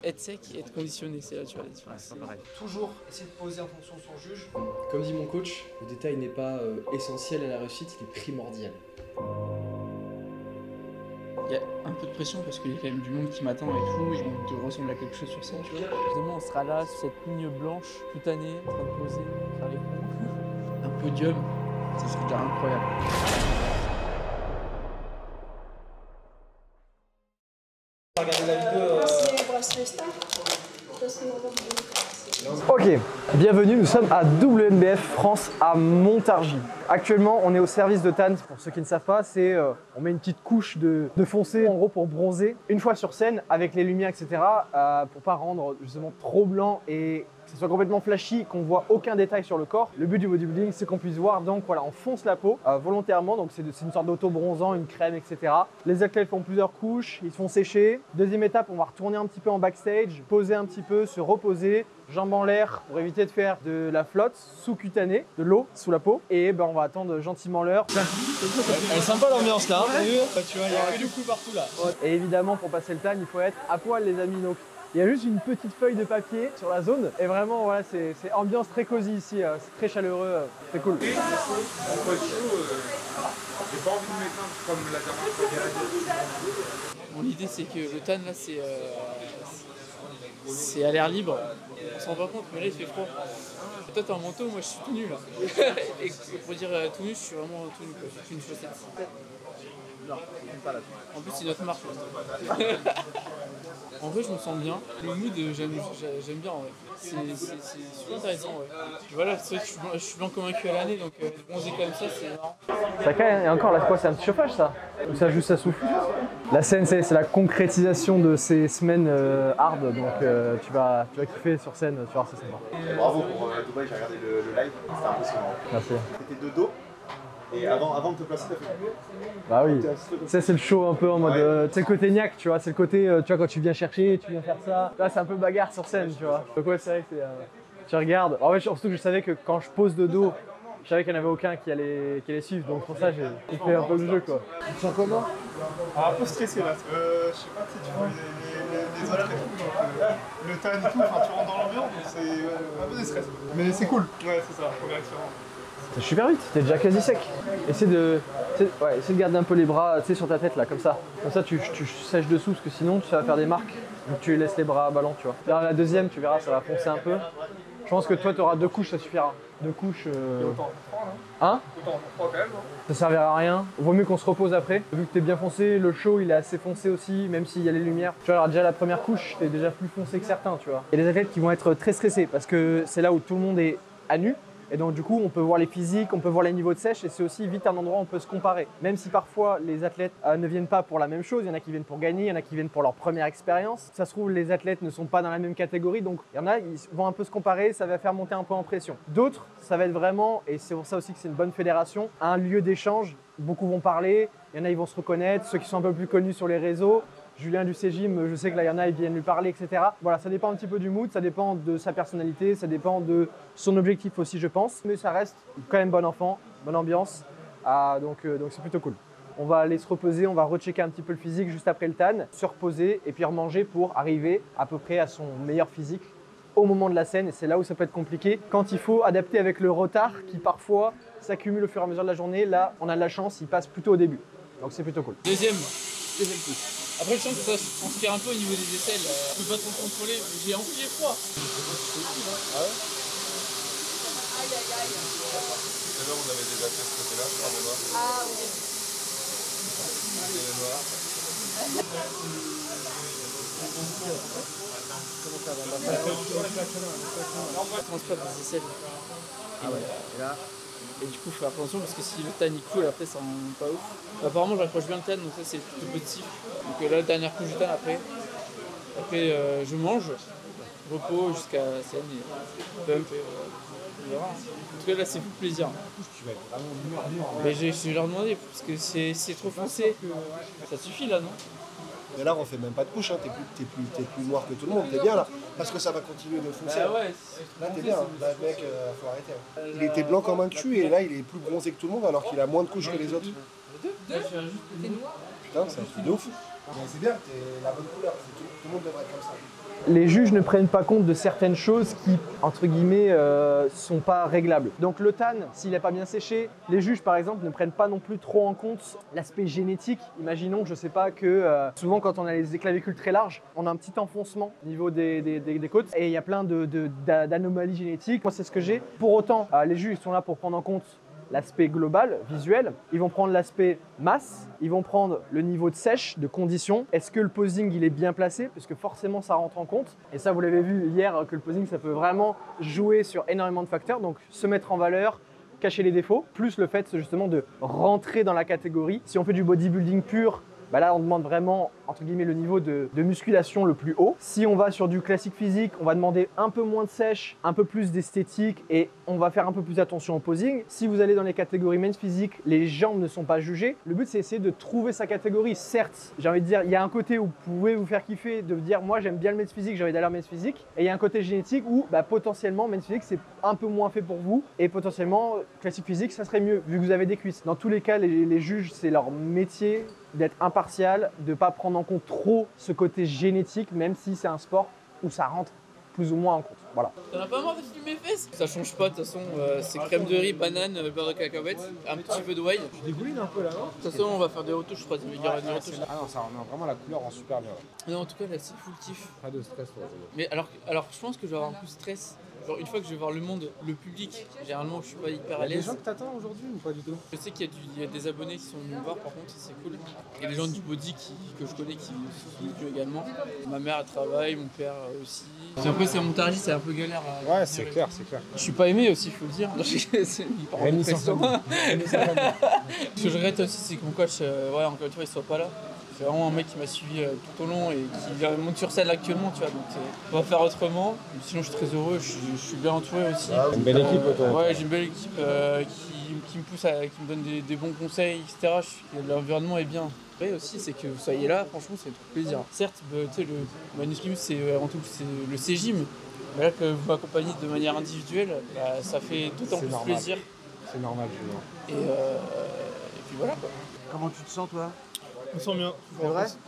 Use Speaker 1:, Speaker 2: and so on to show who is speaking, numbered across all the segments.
Speaker 1: être sec et être conditionné, c'est là tu vois la différence.
Speaker 2: C'est pas pareil.
Speaker 3: Toujours essayer de poser en fonction de son juge.
Speaker 4: Comme dit mon coach, le détail n'est pas essentiel à la réussite, il est primordial.
Speaker 1: Il y a un peu de pression parce qu'il y a quand même du monde qui m'attend et tout, et je dois ressembler à quelque chose sur scène, tu vois. Évidemment, on sera là, sur cette ligne blanche, toute année, en train de poser, faire les cons. Un podium, ça serait déjà incroyable.
Speaker 3: Regardez la vidéo.
Speaker 5: Ok, bienvenue, nous sommes à WNBF France à Montargis. Actuellement, on est au service de Tan. Pour ceux qui ne savent pas, c'est on met une petite couche de foncé en gros pour bronzer. Une fois sur scène, avec les lumières, etc., pour pas rendre justement trop blanc et que ce soit complètement flashy, qu'on voit aucun détail sur le corps. Le but du bodybuilding, c'est qu'on puisse voir, donc voilà, on fonce la peau volontairement, donc c'est une sorte d'auto-bronzant, une crème, etc. Les athlètes font plusieurs couches, ils se font sécher. Deuxième étape, on va retourner un petit peu en backstage, poser un petit peu, se reposer, jambes en l'air pour éviter de faire de la flotte sous-cutanée, de l'eau sous la peau. Et ben, on va attendre gentiment l'heure.
Speaker 3: Elle est sympa l'ambiance là, hein, tu vois, il y a que du coup partout là.
Speaker 5: Et évidemment, pour passer le tan, il faut être à poil, les amis. Donc, il y a juste une petite feuille de papier sur la zone. Et vraiment, voilà, c'est ambiance très cosy ici. C'est très chaleureux, c'est cool.
Speaker 6: J'ai pas envie de m'éteindre comme la dernière fois.
Speaker 1: Bon, l'idée c'est que le tan là c'est à l'air libre, on s'en rend pas compte, mais là il fait froid. Toi t'es en manteau, moi je suis tout nu là. Et pour dire tout nu, je suis vraiment tout nu, quoi. Je suis une chaussette. Non, pas là. En plus c'est notre marque. En vrai je me sens bien. Le mood j'aime bien en vrai. C'est super intéressant ouais. Voilà, c'est vrai que je suis blanc comme un cul à l'année, donc bronzer comme ça c'est marrant.
Speaker 5: Ça caille, et encore là quoi, c'est un petit chauffage ça? Ou ça juste ça souffle? La scène c'est la concrétisation de ces semaines hard, donc tu vas kiffer sur scène, tu vois, c'est sympa.
Speaker 7: Bravo pour Dubaï, j'ai regardé le live, c'était impressionnant.
Speaker 5: Merci.
Speaker 7: T'étais de dos et avant de te placer, t'as fait.
Speaker 5: Bah oui, ça c'est le show un peu en mode, c'est le côté niaque, tu vois, c'est le côté, tu vois, quand tu viens chercher, tu viens faire ça. Là c'est un peu bagarre sur scène, tu vois. Donc ouais, c'est vrai que tu regardes. En fait, surtout que je savais que quand je pose de dos, je savais qu'il n'y en avait aucun qui allait suivre, donc pour ça j'ai fait un peu le jeu quoi.
Speaker 7: Tu sens comment?
Speaker 6: Un peu stressé là, je sais pas, tu vois les autres et tout, donc le tan et tout, enfin tu rentres dans l'ambiance, c'est un peu de stress. Mais c'est cool, ouais c'est ça, première expérience.
Speaker 5: C'est super vite, t'es déjà quasi sec. Essaie de garder un peu les bras sur ta tête là, comme ça. Comme ça tu sèches dessous, parce que sinon ça va faire des marques. Donc tu laisses les bras ballants, tu vois. Là, la deuxième, tu verras, ça va foncer un peu. Je pense que toi tu auras 2 couches, ça suffira. 2 couches.
Speaker 6: Autant en 3 là.
Speaker 5: Hein?
Speaker 6: Autant en 3 quand même.
Speaker 5: Ça servira à rien. Vaut mieux qu'on se repose après. Vu que t'es bien foncé, le show il est assez foncé aussi, même s'il y a les lumières. Tu vois, alors déjà la première couche, t'es déjà plus foncé que certains, tu vois. Il y a des athlètes qui vont être très stressés parce que c'est là où tout le monde est à nu. Et donc du coup, on peut voir les physiques, on peut voir les niveaux de sèche et c'est aussi vite un endroit où on peut se comparer. Même si parfois les athlètes ne viennent pas pour la même chose, il y en a qui viennent pour gagner, il y en a qui viennent pour leur première expérience. Ça se trouve, les athlètes ne sont pas dans la même catégorie, donc il y en a, ils vont un peu se comparer, ça va faire monter un peu en pression. D'autres, ça va être vraiment, et c'est pour ça aussi que c'est une bonne fédération, un lieu d'échange. Beaucoup vont parler, il y en a, ils vont se reconnaître, ceux qui sont un peu plus connus sur les réseaux. Julien du Cégim, je sais que là, il y en a, ils viennent lui parler, etc. Voilà, ça dépend un petit peu du mood, ça dépend de sa personnalité, ça dépend de son objectif aussi, je pense. Mais ça reste quand même bon enfant, bonne ambiance, donc c'est plutôt cool. On va aller se reposer, on va rechecker un petit peu le physique juste après le tan, se reposer et puis remanger pour arriver à peu près à son meilleur physique au moment de la scène. Et c'est là où ça peut être compliqué, quand il faut adapter avec le retard qui parfois s'accumule au fur et à mesure de la journée. Là, on a de la chance, il passe plutôt au début. Donc c'est plutôt cool.
Speaker 1: Deuxième coup. Après je sens que ça se transpire un peu au niveau des aisselles, je peux pas trop contrôler, j'ai enfilé froid. Ah ouais?
Speaker 6: Tout à l'heure on avait déjà fait ce côté-là, par le noir. Ah oui. Et le noir.
Speaker 1: Ça transpire des aisselles. Ah ouais. Et là. Et du coup, faut faire attention parce que si le tan il coule, après ça rend pas ouf. Apparemment, j'accroche bien le tan, donc ça c'est plutôt positif. Donc là, la dernière couche du tan après. Après, je mange, repos jusqu'à scène et pump. On verra. En tout cas, là, c'est tout plaisir. Mais je vais leur demander parce que c'est trop foncé. Ça suffit là, non?
Speaker 7: Mais là, on fait même pas de couche, hein. T'es plus noir que tout le monde, t'es bien là. Parce que ça va continuer de foncer.
Speaker 1: Bah ouais,
Speaker 7: là, t'es bien. Là, mec, faut arrêter. Hein. Il était blanc comme un cul et là, il est plus bronzé que tout le monde alors qu'il a moins de couches que les autres.
Speaker 1: T'es noir.
Speaker 7: Putain, c'est un truc de ouf. Mais c'est bien, t'es la bonne couleur. Tout le monde devrait être comme ça.
Speaker 5: les juges ne prennent pas compte de certaines choses qui, entre guillemets, sont pas réglables. Donc le TAN, s'il n'est pas bien séché, les juges par exemple ne prennent pas non plus trop en compte l'aspect génétique. Imaginons, je sais pas, que souvent quand on a les clavicules très larges, on a un petit enfoncement au niveau des côtes et il y a plein d'anomalies génétiques. Moi c'est ce que j'ai. Pour autant, les juges sont là pour prendre en compte l'aspect global, visuel, ils vont prendre l'aspect masse, ils vont prendre le niveau de sèche, de condition. Est-ce que le posing il est bien placé? Parce que forcément ça rentre en compte. Et ça vous l'avez vu hier que le posing ça peut vraiment jouer sur énormément de facteurs. Donc se mettre en valeur, cacher les défauts, plus le fait justement de rentrer dans la catégorie. Si on fait du bodybuilding pur, bah là on demande vraiment entre guillemets le niveau de musculation le plus haut. Si on va sur du classique physique, on va demander un peu moins de sèche, un peu plus d'esthétique et on va faire un peu plus attention au posing. Si vous allez dans les catégories men's physique, les jambes ne sont pas jugées. Le but c'est essayer de trouver sa catégorie. Certes, j'ai envie de dire, il y a un côté où vous pouvez vous faire kiffer, de dire moi j'aime bien le men's physique, j'ai envie d'aller en men's physique. Et il y a un côté génétique où bah, potentiellement men's physique c'est un peu moins fait pour vous et potentiellement classique physique ça serait mieux vu que vous avez des cuisses. Dans tous les cas, les juges c'est leur métier d'être impartial, de ne pas prendre en compte trop ce côté génétique, même si c'est un sport où ça rentre plus ou moins en compte. Voilà.
Speaker 1: T'en as pas marre de filmer mes fesses? Ça change pas, de toute façon, c'est crème de riz, banane, beurre de cacahuète, un petit peu de whey.
Speaker 3: Tu dégouline un peu là, non?
Speaker 1: De toute façon, on va faire des retouches, je crois, il y aura des retouches.
Speaker 3: Ah non, ça rend vraiment la couleur en super bien.
Speaker 1: Non, en tout cas, là, c'est full kiff.
Speaker 3: Pas de stress pour
Speaker 1: Mais alors, je pense que je vais avoir un peu de stress. Genre, une fois que je vais voir le monde, le public, généralement, je suis pas hyper à
Speaker 3: Il y a des
Speaker 1: l'aise.
Speaker 3: gens que t'attends aujourd'hui ou pas du tout?
Speaker 1: Je sais qu'il y a des abonnés qui sont venus me voir, par contre, ça c'est cool. Il y a des gens du body que je connais qui sont venus également. Ma mère elle travaille, mon père aussi. Et après, c'est montage, c'est un peu galère.
Speaker 3: Ouais, c'est clair, c'est clair.
Speaker 1: Je suis pas aimé aussi, il faut le dire.
Speaker 3: Rémi sans famille.
Speaker 1: Ce que je regrette aussi, c'est que mon coach, encore une fois, il soit pas là. C'est vraiment un mec qui m'a suivi tout au long et qui monte sur scène actuellement, tu vois. Donc on va faire autrement. Sinon, je suis très heureux, je suis bien entouré aussi.
Speaker 3: Une belle équipe, toi.
Speaker 1: Ouais, j'ai une belle équipe qui me pousse, qui me donne des bons conseils, etc. L'environnement est bien. Après aussi, c'est que vous soyez là, franchement, c'est tout plaisir. Certes, tu sais, le manuscrit, c'est avant tout c'est le CGym. Mais là, que vous m'accompagnez de manière individuelle, bah, ça fait d'autant plus plaisir.
Speaker 3: C'est normal,
Speaker 1: et puis voilà quoi.
Speaker 2: Comment tu te sens toi?
Speaker 6: On sent bien.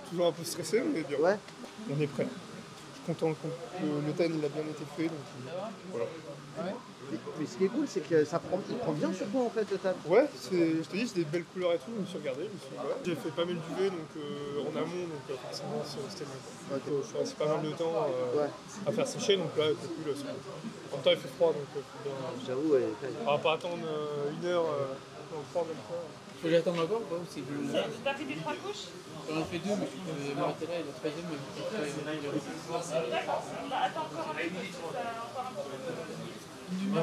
Speaker 6: Toujours un peu stressé, mais bien.
Speaker 2: Ouais.
Speaker 6: On est prêt. Je suis content que le TAN il a bien été fait, donc voilà.
Speaker 2: Mais ce qui est cool, c'est que il prend bien sur toi en fait le TAN.
Speaker 6: Ouais, je te dis, c'est des belles couleurs et tout, je me suis regardé, voilà. J'ai fait pas mal d'UV donc, en amont, donc forcément c'était mieux. Okay. Je suis resté pas mal de temps à faire sécher, donc là c'est cool. En même temps il fait froid, donc bien.
Speaker 2: J'avoue, ouais.
Speaker 6: On va pas attendre une heure dans le froid comme ça.
Speaker 1: Faut que j'attende encore ou pas?
Speaker 8: T'as fait des 3 couches?
Speaker 1: J'en ai fait 2, mais je trouve que Maratella est la troisième.
Speaker 8: D'accord. Attends encore un peu. Encore un peu. Ouais,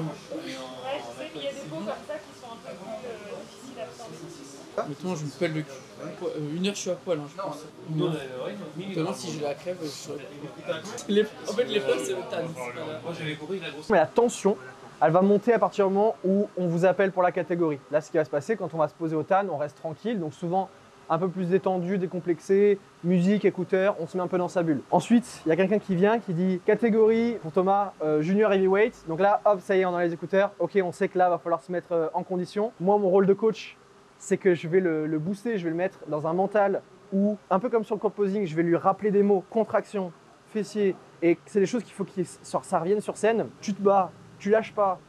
Speaker 8: je sais, mais il y a des peaux comme ça qui sont un peu plus difficiles à absorber.
Speaker 1: Mettons, je me pèle le cul. Une heure, je suis à poil, hein, je pense. Notamment si j'ai la crève, je serais. En fait, l'épreuve, c'est le TAN.
Speaker 5: Mais la tension, elle va monter à partir du moment où on vous appelle pour la catégorie. Là, ce qui va se passer, quand on va se poser au TAN, on reste tranquille, donc souvent un peu plus détendu, décomplexé, musique, écouteurs, on se met un peu dans sa bulle. Ensuite, il y a quelqu'un qui vient, qui dit catégorie pour Thomas, junior heavyweight. Donc là, hop, ça y est, on a les écouteurs. Ok, on sait que là, va falloir se mettre en condition. Moi, mon rôle de coach, c'est que je vais le booster, je vais le mettre dans un mental où, un peu comme sur le composing, je vais lui rappeler des mots, contraction, fessier, et c'est des choses qu'il faut que ça revienne sur scène. Tu te bats, tu lâches pas,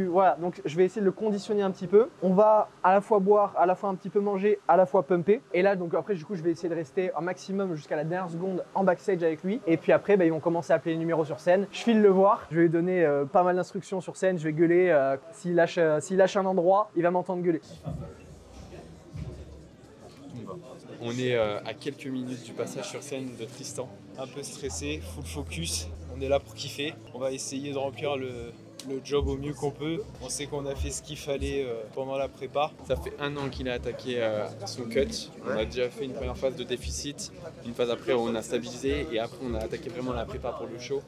Speaker 5: voilà. Donc je vais essayer de le conditionner un petit peu. On va à la fois boire, à la fois un petit peu manger, à la fois pumper. Et là, donc après, du coup, je vais essayer de rester un maximum jusqu'à la dernière seconde en backstage avec lui. Et puis après, ils vont commencer à appeler les numéros sur scène. Je file le voir, je vais lui donner pas mal d'instructions sur scène. Je vais gueuler. S'il lâche un endroit, il va m'entendre gueuler.
Speaker 9: On est à quelques minutes du passage sur scène de Tristan. Un peu stressé, full focus. On est là pour kiffer. On va essayer de remplir le job au mieux qu'on peut. On sait qu'on a fait ce qu'il fallait pendant la prépa. Ça fait 1 an qu'il a attaqué son cut. On a déjà fait une première phase de déficit. Une phase après, on a stabilisé. Et après, on a attaqué vraiment la prépa pour le show.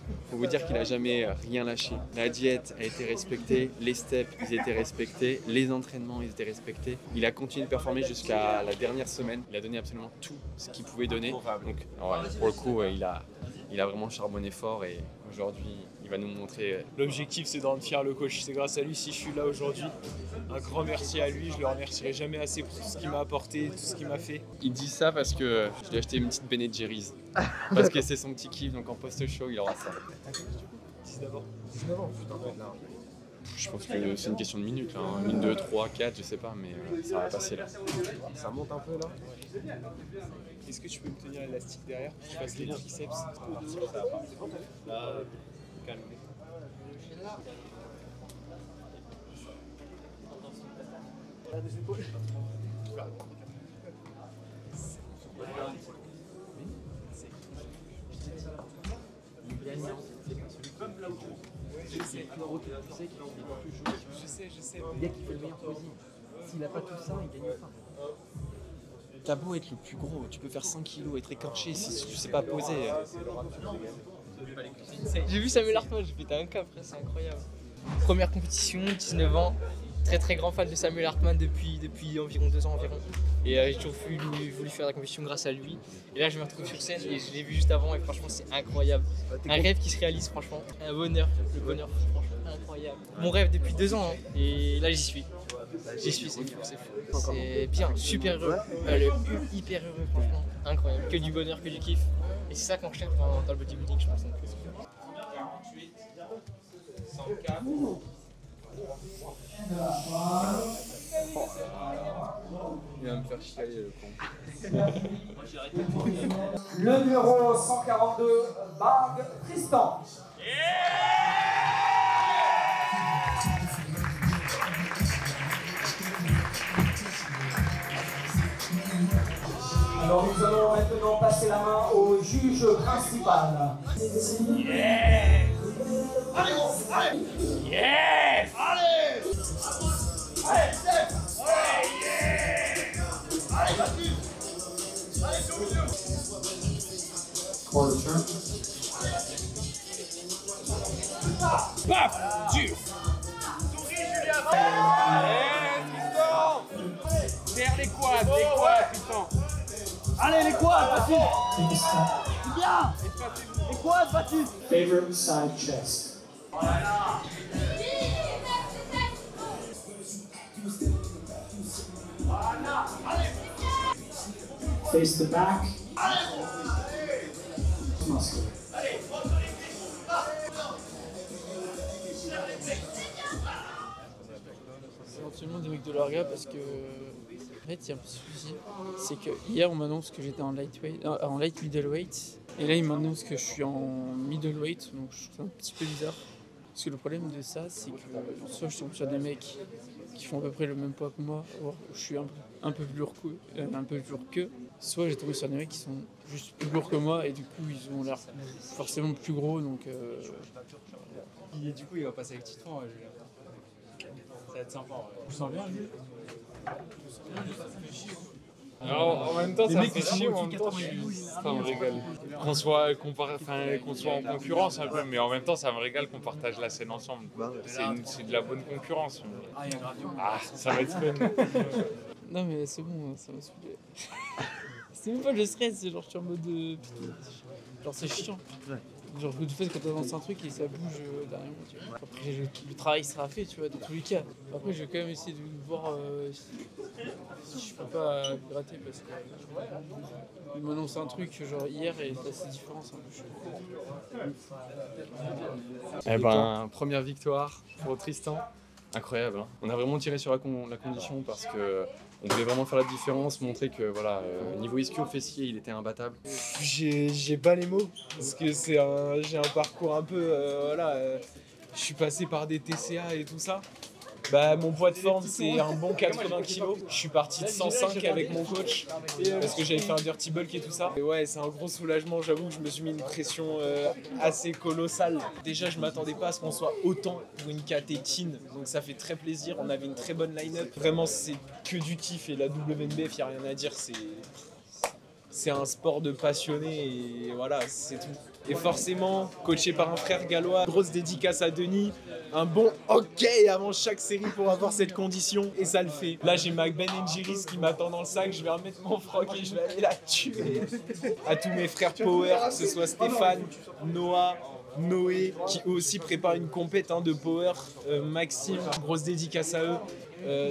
Speaker 9: Il faut vous dire qu'il n'a jamais rien lâché. La diète a été respectée. Les steps, ils étaient respectés. Les entraînements, ils étaient respectés. Il a continué de performer jusqu'à la dernière semaine. Il a donné absolument tout ce qu'il pouvait donner. Donc, alors, pour le coup, il il a vraiment charbonné fort et aujourd'hui, il va nous montrer. L'objectif, c'est de rendre fier le coach. C'est grâce à lui si je suis là aujourd'hui. Un grand merci à lui. Je le remercierai jamais assez pour tout ce qu'il m'a apporté, tout ce qu'il m'a fait. Il dit ça parce que je lui ai acheté une petite Ben & Jerry's. Parce que c'est son petit kiff, donc en post-show, il aura ça.
Speaker 6: 19 ans, putain.
Speaker 9: Je pense que c'est une question de minutes, là. 1, 2, 3, 4, je sais pas, mais ça va passer là.
Speaker 7: Ça monte un peu là.
Speaker 6: Est-ce que tu peux me tenir l'élastique derrière pour que je fasse les triceps?
Speaker 3: Là, calme.
Speaker 2: Je sais qu'il fait le meilleur posing. S'il n'a pas tout ça, il gagne pas.
Speaker 9: T'as beau être le plus gros, tu peux faire 100 kilos, être écorché si tu sais pas poser.
Speaker 10: J'ai vu Samuel Hartmann, j'ai pété un câble, c'est incroyable. Première compétition, 19 ans, très grand fan de Samuel Hartmann depuis environ 2 ans environ. Et j'ai toujours voulu faire la compétition grâce à lui. Et là je me retrouve sur scène et je l'ai vu juste avant et franchement c'est incroyable. Un rêve qui se réalise franchement, un bonheur, le bonheur franchement incroyable. Mon rêve depuis 2 ans hein, et là j'y suis. J'y suis, c'est fou, c'est fou. C'est bien, super heureux, hyper heureux franchement, incroyable. Que du bonheur, que du kiff. Et c'est ça qu'on recherche dans le bodybuilding je pense.
Speaker 11: 48, 104.
Speaker 9: Il va me faire chialer le con.
Speaker 12: Le numéro 142, Marc Tristan. Alors nous allons maintenant passer la main au juge principal.
Speaker 11: Yeah! Allez, allez! Yes! Allez! Allez, Steph! Allez, yeah! Allez, vas-y! Allez, sur le jeu! Paf! Dur! Souris, Julien! Allez, Tristan! Vers les quads, Tristan! Allez, les quads, vas-y! Bien! Les quads, vas-y!
Speaker 12: Favorite side chest.
Speaker 11: Voilà! Voilà! Allez!
Speaker 12: Face the back.
Speaker 11: Allez!
Speaker 12: Muscle.
Speaker 11: Allez!
Speaker 1: C'est absolument des mecs de leur gars parce que en fait il y a un petit souci, c'est que hier on m'annonce que j'étais en light middleweight et là ils m'annoncent que je suis en middleweight, donc je trouve ça un petit peu bizarre. Parce que le problème de ça c'est que soit je tombe sur des mecs qui font à peu près le même poids que moi, ou je suis un peu plus lourd qu'eux, soit j'ai tombé sur des mecs qui sont juste plus lourds que moi et du coup ils ont l'air forcément plus gros donc
Speaker 3: Et du coup, il va passer avec Titouan, Julien. Ça va être sympa. Je me sens bien, Julien.
Speaker 13: Alors, en même temps, ça me fait chier, en même temps, ça me régale. Qu'on soit en concurrence un peu, mais en même temps, ça me régale qu'on partage la scène ensemble. C'est de la bonne concurrence. Ah, ça va être fun.
Speaker 1: Non mais c'est bon, ça m'a saoulé. C'est même pas le stress, c'est genre je suis en mode putain, genre c'est chiant. Genre du fait quand t'avances un truc et ça bouge derrière moi, tu vois. Après le travail sera fait, tu vois, dans tous les cas. Après je vais quand même essayer de voir si je peux pas gratter parce que il m'annonce un truc genre hier et là c'est différent, c'est un peu chaud.
Speaker 9: Eh ben, première victoire pour Tristan. Incroyable, hein. On a vraiment tiré sur la condition parce que on voulait vraiment faire la différence, montrer que voilà, niveau ischio-fessier, il était imbattable.
Speaker 6: J'ai pas les mots parce que j'ai un parcours un peu je suis passé par des TCA et tout ça. Bah, mon poids de forme c'est un bon 80 kg. Je suis parti de 105 avec mon coach parce que j'avais fait un dirty bulk et tout ça. Et ouais, c'est un gros soulagement, j'avoue que je me suis mis une pression assez colossale. Déjà, je m'attendais pas à ce qu'on soit autant pour une KT teen, donc ça fait très plaisir. On avait une très bonne line-up. Vraiment, c'est que du kiff et la WNBF, y a rien à dire. C'est un sport de passionné et voilà, c'est tout.
Speaker 9: Et forcément, coaché par un frère gallois, grosse dédicace à Denis, un bon ok avant chaque série pour avoir cette condition, et ça le fait. Là, j'ai ma Ben Jerry's qui m'attend dans le sac, je vais remettre mon froc et je vais aller la tuer. À tous mes frères Power, que ce soit Stéphane, Noah, Noé, qui eux aussi préparent une compète de Power, Maxime, grosse dédicace à eux.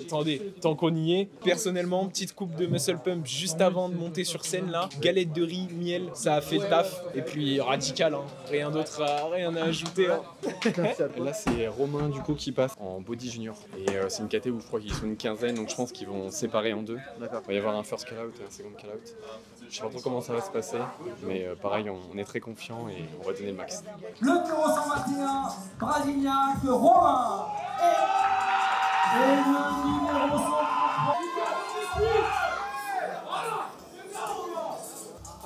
Speaker 9: Attendez, tant qu'on y est, personnellement, petite coupe de muscle pump juste avant de monter sur scène là, galette de riz, miel, ça a fait le taf, et puis radical, rien d'autre, rien à ajouter.
Speaker 14: Là c'est Romain du coup qui passe en body junior, et c'est une caté où je crois qu'ils sont une quinzaine, donc je pense qu'ils vont séparer en deux. Il va y avoir un first call out, un second call out. Je sais pas trop comment ça va se passer, mais pareil, on est très confiant et on va donner le max.
Speaker 12: Le numéro 121, Brasignac, Romain. Et le numéro 123.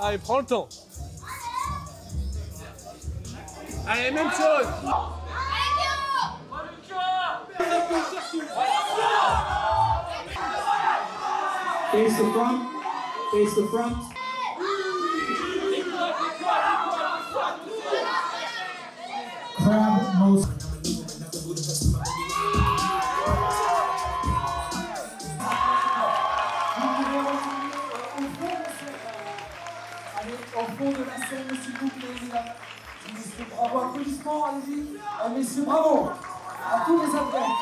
Speaker 9: Allez, prends le temps.
Speaker 11: Allez, même chose.
Speaker 12: Face the front. Face the front. Crab nose. Allez, au fond de la scène, s'il vous plaît, mesdames. Messieurs, bravo, applaudissements, allez-y. Messieurs, bravo à tous les athlètes.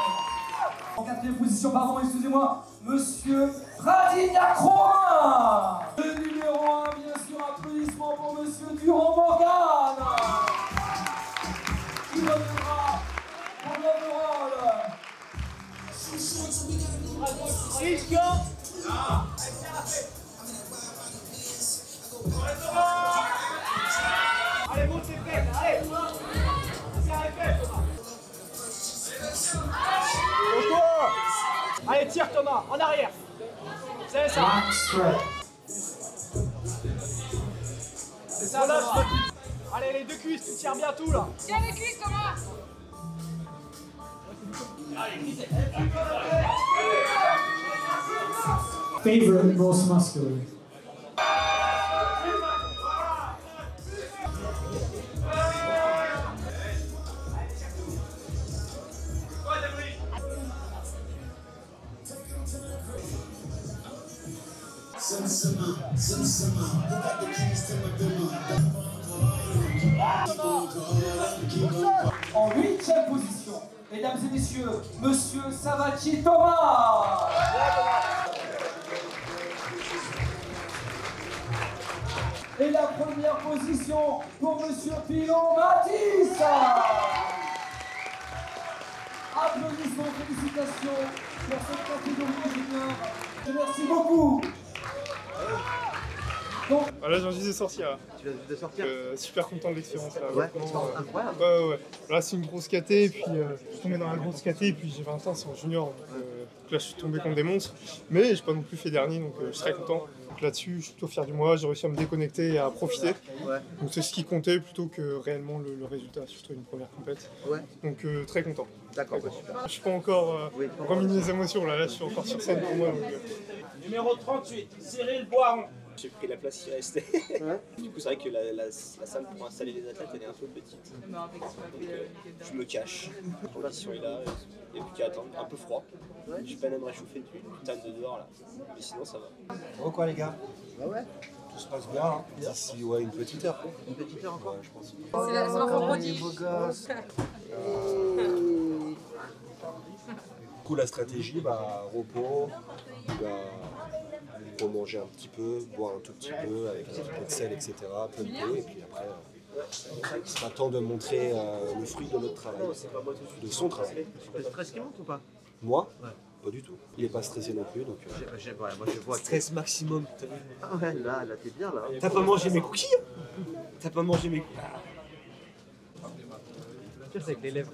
Speaker 12: En quatrième position, pardon, excusez-moi, monsieur Brasignac Romain. Le numéro 1, bien sûr, applaudissements pour monsieur Durand-Morgan. Qui reviendra pour le rôle.
Speaker 11: Allez, monte tes fesses, allez. Serre les fesses, Thomas. Allez, tire Thomas, en arrière. C'est ça. C'est ça, Thomas. Allez, les deux cuisses, tu tires bien tout là.
Speaker 8: Tiens les cuisses, Thomas.
Speaker 12: Favorite most muscular. En 8e position, mesdames et messieurs, monsieur Savati Thomas. Et la première position pour monsieur Pilon Matisse. Applaudissements, félicitations pour cette catégorie junior. Merci beaucoup.
Speaker 6: Donc, là j'en disais sortir. Là.
Speaker 2: Tu viens de sortir
Speaker 6: super content de l'expérience là.
Speaker 2: Ouais, incroyable.
Speaker 6: Ouais. Là c'est une grosse caté et puis je suis tombé dans la grosse caté et puis j'ai 20 ans, c'est en junior. Donc là je suis tombé contre des monstres. Mais j'ai pas non plus fait dernier donc je suis très content. Donc là-dessus je suis plutôt fier du moi, j'ai réussi à me déconnecter et à profiter. Ouais. Donc c'est ce qui comptait plutôt que réellement le résultat, surtout une première compète. Ouais. Donc très content. D'accord, bah, super. Je suis pas encore remis mes émotions là, je suis encore sur scène pour moi. Donc,
Speaker 11: Numéro 38, Cyril Boiron. J'ai pris la place qui restait. Ouais. Du coup, c'est vrai que la salle pour installer les athlètes, elle est un peu petite. Je me cache. La condition est là, et puis qu'à attendre. Un peu froid. Ouais. Je peine à me réchauffer depuis une putain de dehors là. Mais sinon, ça va.
Speaker 7: Bon, quoi, les gars?
Speaker 2: Bah ouais.
Speaker 7: Tout se passe bien, hein. D'ici une petite heure.
Speaker 2: Une petite heure encore?
Speaker 7: Ouais, je pense.
Speaker 8: C'est l'enfant prodige.
Speaker 7: Beau gosse. Du coup, la stratégie, repos, remanger un petit peu, boire un tout petit peu avec un petit peu de sel, etc. Pumper, et puis après, il sera temps de montrer le fruit de notre travail, de son travail.
Speaker 2: Le stress qui monte ou pas?
Speaker 7: Moi? Ouais. Pas du tout. Il est pas stressé non plus, donc.
Speaker 2: Moi je vois.
Speaker 7: Stress maximum.
Speaker 2: Ah ouais, là t'es bien là.
Speaker 7: T'as pas mangé mes cookies? T'as pas mangé mes cookies?
Speaker 1: C'est avec les lèvres.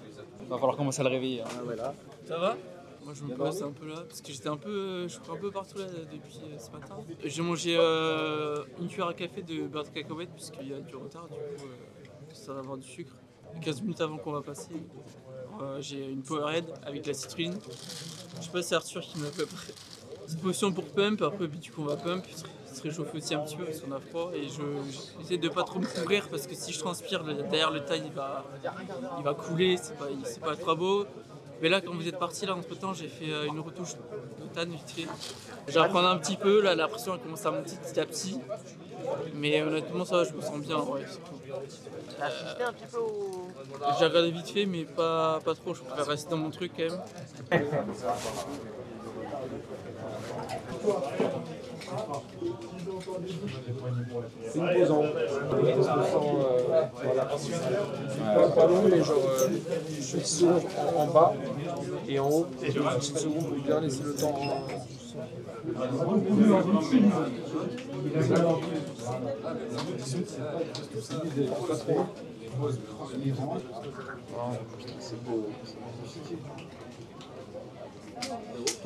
Speaker 3: Va falloir commencer à le réveiller.
Speaker 1: Ah ouais, là. Ça va? Moi je me pose un peu là, parce que j'étais je suis un peu partout là depuis ce matin. J'ai mangé une cuillère à café de beurre de cacahuète, puisqu'il y a du retard, du coup ça va avoir du sucre. 15 minutes avant qu'on va passer, j'ai une Powerhead avec la citrulline. Je sais pas si c'est Arthur qui m'a préparé cette potion pour pump, après du coup on va pump, se réchauffer aussi un petit peu parce qu'on a froid et j'essaie de pas trop me couvrir parce que si je transpire, derrière le taille il va couler, c'est pas trop beau. Mais là, quand vous êtes parti, là, entre temps, j'ai fait une retouche de tanne vitrée. Je vais reprendre un petit peu, là, la pression elle commence à monter petit à petit. Mais honnêtement, ça va, je me sens bien, ouais, c'est tout. J'ai regardé vite fait, mais pas trop, je préfère rester dans mon truc quand même.
Speaker 2: C'est une pause en
Speaker 5: pas long, mais genre 10 secondes en bas et en haut, 10 secondes pour bien laisser le temps.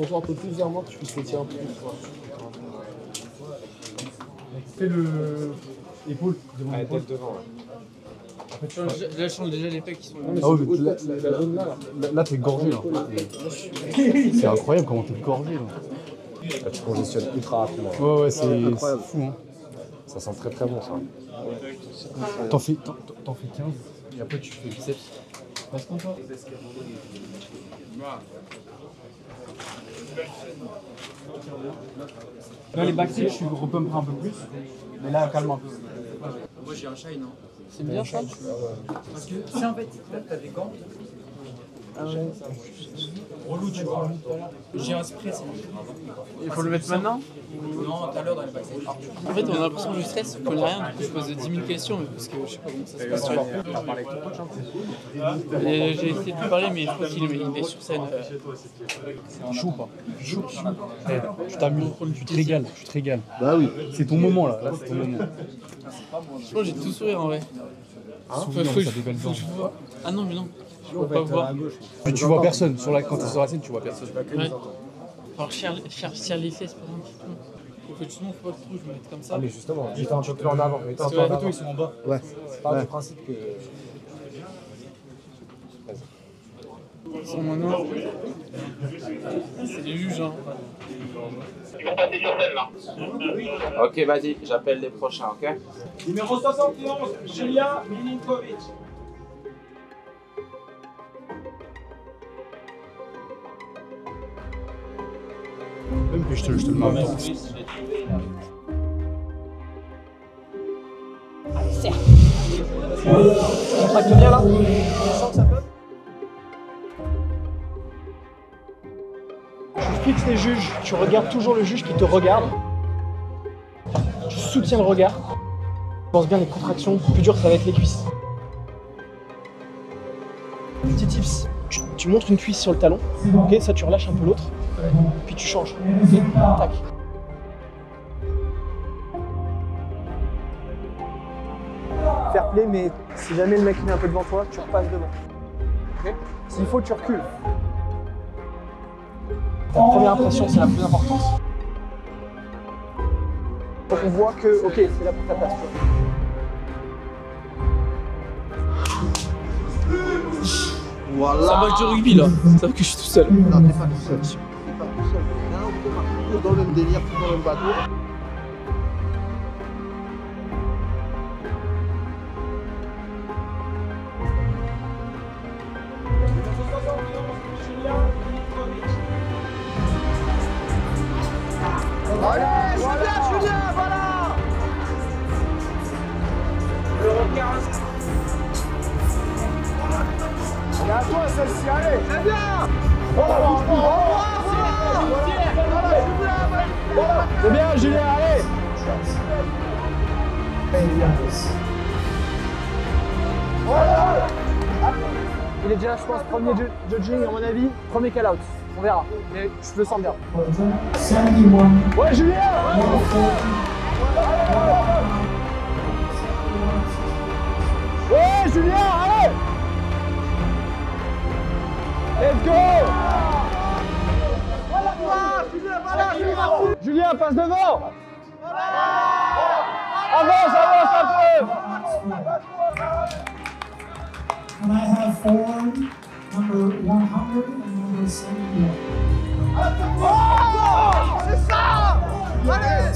Speaker 5: Faut un peu plus vers moi que tu puisses le tirer un peu plus fort. Fais l'épaule devant l'épaule.
Speaker 14: Tête devant, ouais.
Speaker 1: Là, je sens déjà les pecs qui sont...
Speaker 5: Ah ouais, mais la zone là, t'es gorgé là. C'est incroyable comment t'es gorgé là.
Speaker 14: Là, tu congestionnes ultra rapidement.
Speaker 5: Ouais, c'est fou. Hein.
Speaker 14: Ça sent très très bon ça.
Speaker 5: T'en fais 15 et après tu fais biceps. Passe comme toi. Là, les backstage, je repumperai un peu plus. Mais là, calme un peu.
Speaker 1: Moi, j'ai un shine, non?
Speaker 5: C'est bien ça.
Speaker 1: Parce que si en fait, t'as des gants. Ah ouais. Relou, tu vois. J'ai un spray, c'est il faut le mettre maintenant? Non, tout à l'heure dans les backstage. En fait, on a l'impression que je stresse, je connais rien, du coup je pose 10 000 questions, mais parce que je sais pas comment ça se passe.
Speaker 5: T'as parlé avec ton coach, hein?
Speaker 1: J'ai essayé de lui parler, mais je crois qu'il est sur scène.
Speaker 5: Chaud ou pas? Chaud. Tu t'amuses, tu te régales, Bah oui, c'est ton moment là, c'est ton moment.
Speaker 1: Je crois que j'ai tout sourire en vrai. Ah non, mais non. Je peux pas voir.
Speaker 5: Tu vois personne, quand t'es sur la scène, tu vois personne.
Speaker 1: Ouais. Alors, faire les fesses, par exemple. Sinon, faut pas que je me mette comme ça.
Speaker 5: Ah, mais justement, mets-toi un peu plus en avant. Parce que les photos, ils sont en bas. Ouais. C'est pas du principe que.
Speaker 1: Son maintenant. C'est les juges, hein.
Speaker 15: Ils vont passer sur scène là. Ok, vas-y, j'appelle les prochains, ok?
Speaker 12: Numéro 71, Julia Milinkovic.
Speaker 5: Même que je te le mets en même temps.
Speaker 12: Allez, serre. Ça traque bien là? Tu sens que ça peut? Tu fixes les juges, tu regardes toujours le juge qui te regarde. Tu soutiens le regard. Pense bien les contractions, plus dur ça va être les cuisses. Petit tips, tu montres une cuisse sur le talon, ok, ça tu relâches un peu l'autre, puis tu changes, ok, tac. Fair play, mais si jamais le mec il est un peu devant toi, tu repasses devant. Okay. S'il faut, tu recules. Ta première impression, c'est la plus importante. Donc on voit que, ok, c'est là pour ta place.
Speaker 2: Voilà.
Speaker 1: Ça match de rugby là, ça veut que je suis tout seul.
Speaker 2: Non, t'es pas tout seul. T'es pas tout seul. Il y en a toujours dans le même délire, tout dans le même bateau.
Speaker 12: Allez, Julien, voilà. Le regard. Et à toi celle-ci, allez. C'est bien. C'est bien, Julien, allez. Il est déjà, je pense, premier judging à mon avis, premier call-out. On verra, mais je le sens bien. Ouais, Julien. Ouais, Julien, allez. Let's go. Julien, passe devant. Avance un peu.
Speaker 16: And I have form number 100 and number 71.
Speaker 12: C'est ça. Allez.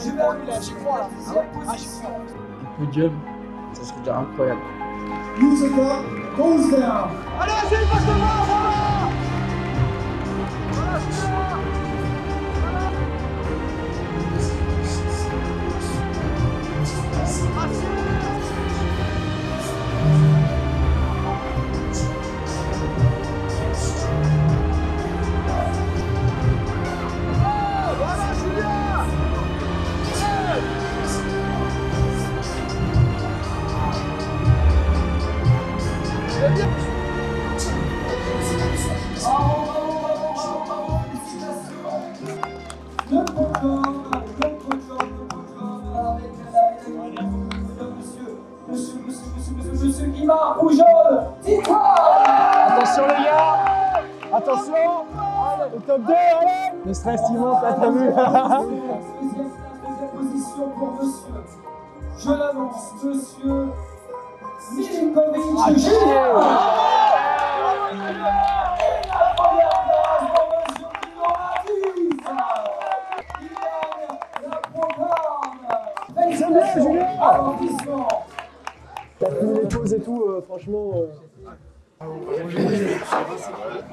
Speaker 12: Julien, j'y crois là. J'y crois.
Speaker 1: Podium, ça serait déjà incroyable.
Speaker 16: Musica goes down.
Speaker 12: Allez, Gilles, passe devant, voilà. Voilà, c'est ça. Monsieur Guimard, Poujol, Tika.
Speaker 5: Attention les gars. Attention. Le top 2, allez. Le stress il monte, là t'as vu.
Speaker 12: Deuxième position pour monsieur. Je l'annonce, monsieur Milinkovic.
Speaker 5: Julien.
Speaker 12: La première place pour monsieur Milinkovic. Il gagne la programme.
Speaker 5: C'est bien, Julien.
Speaker 12: Applaudissements.
Speaker 5: T'as pris les pauses et tout, franchement.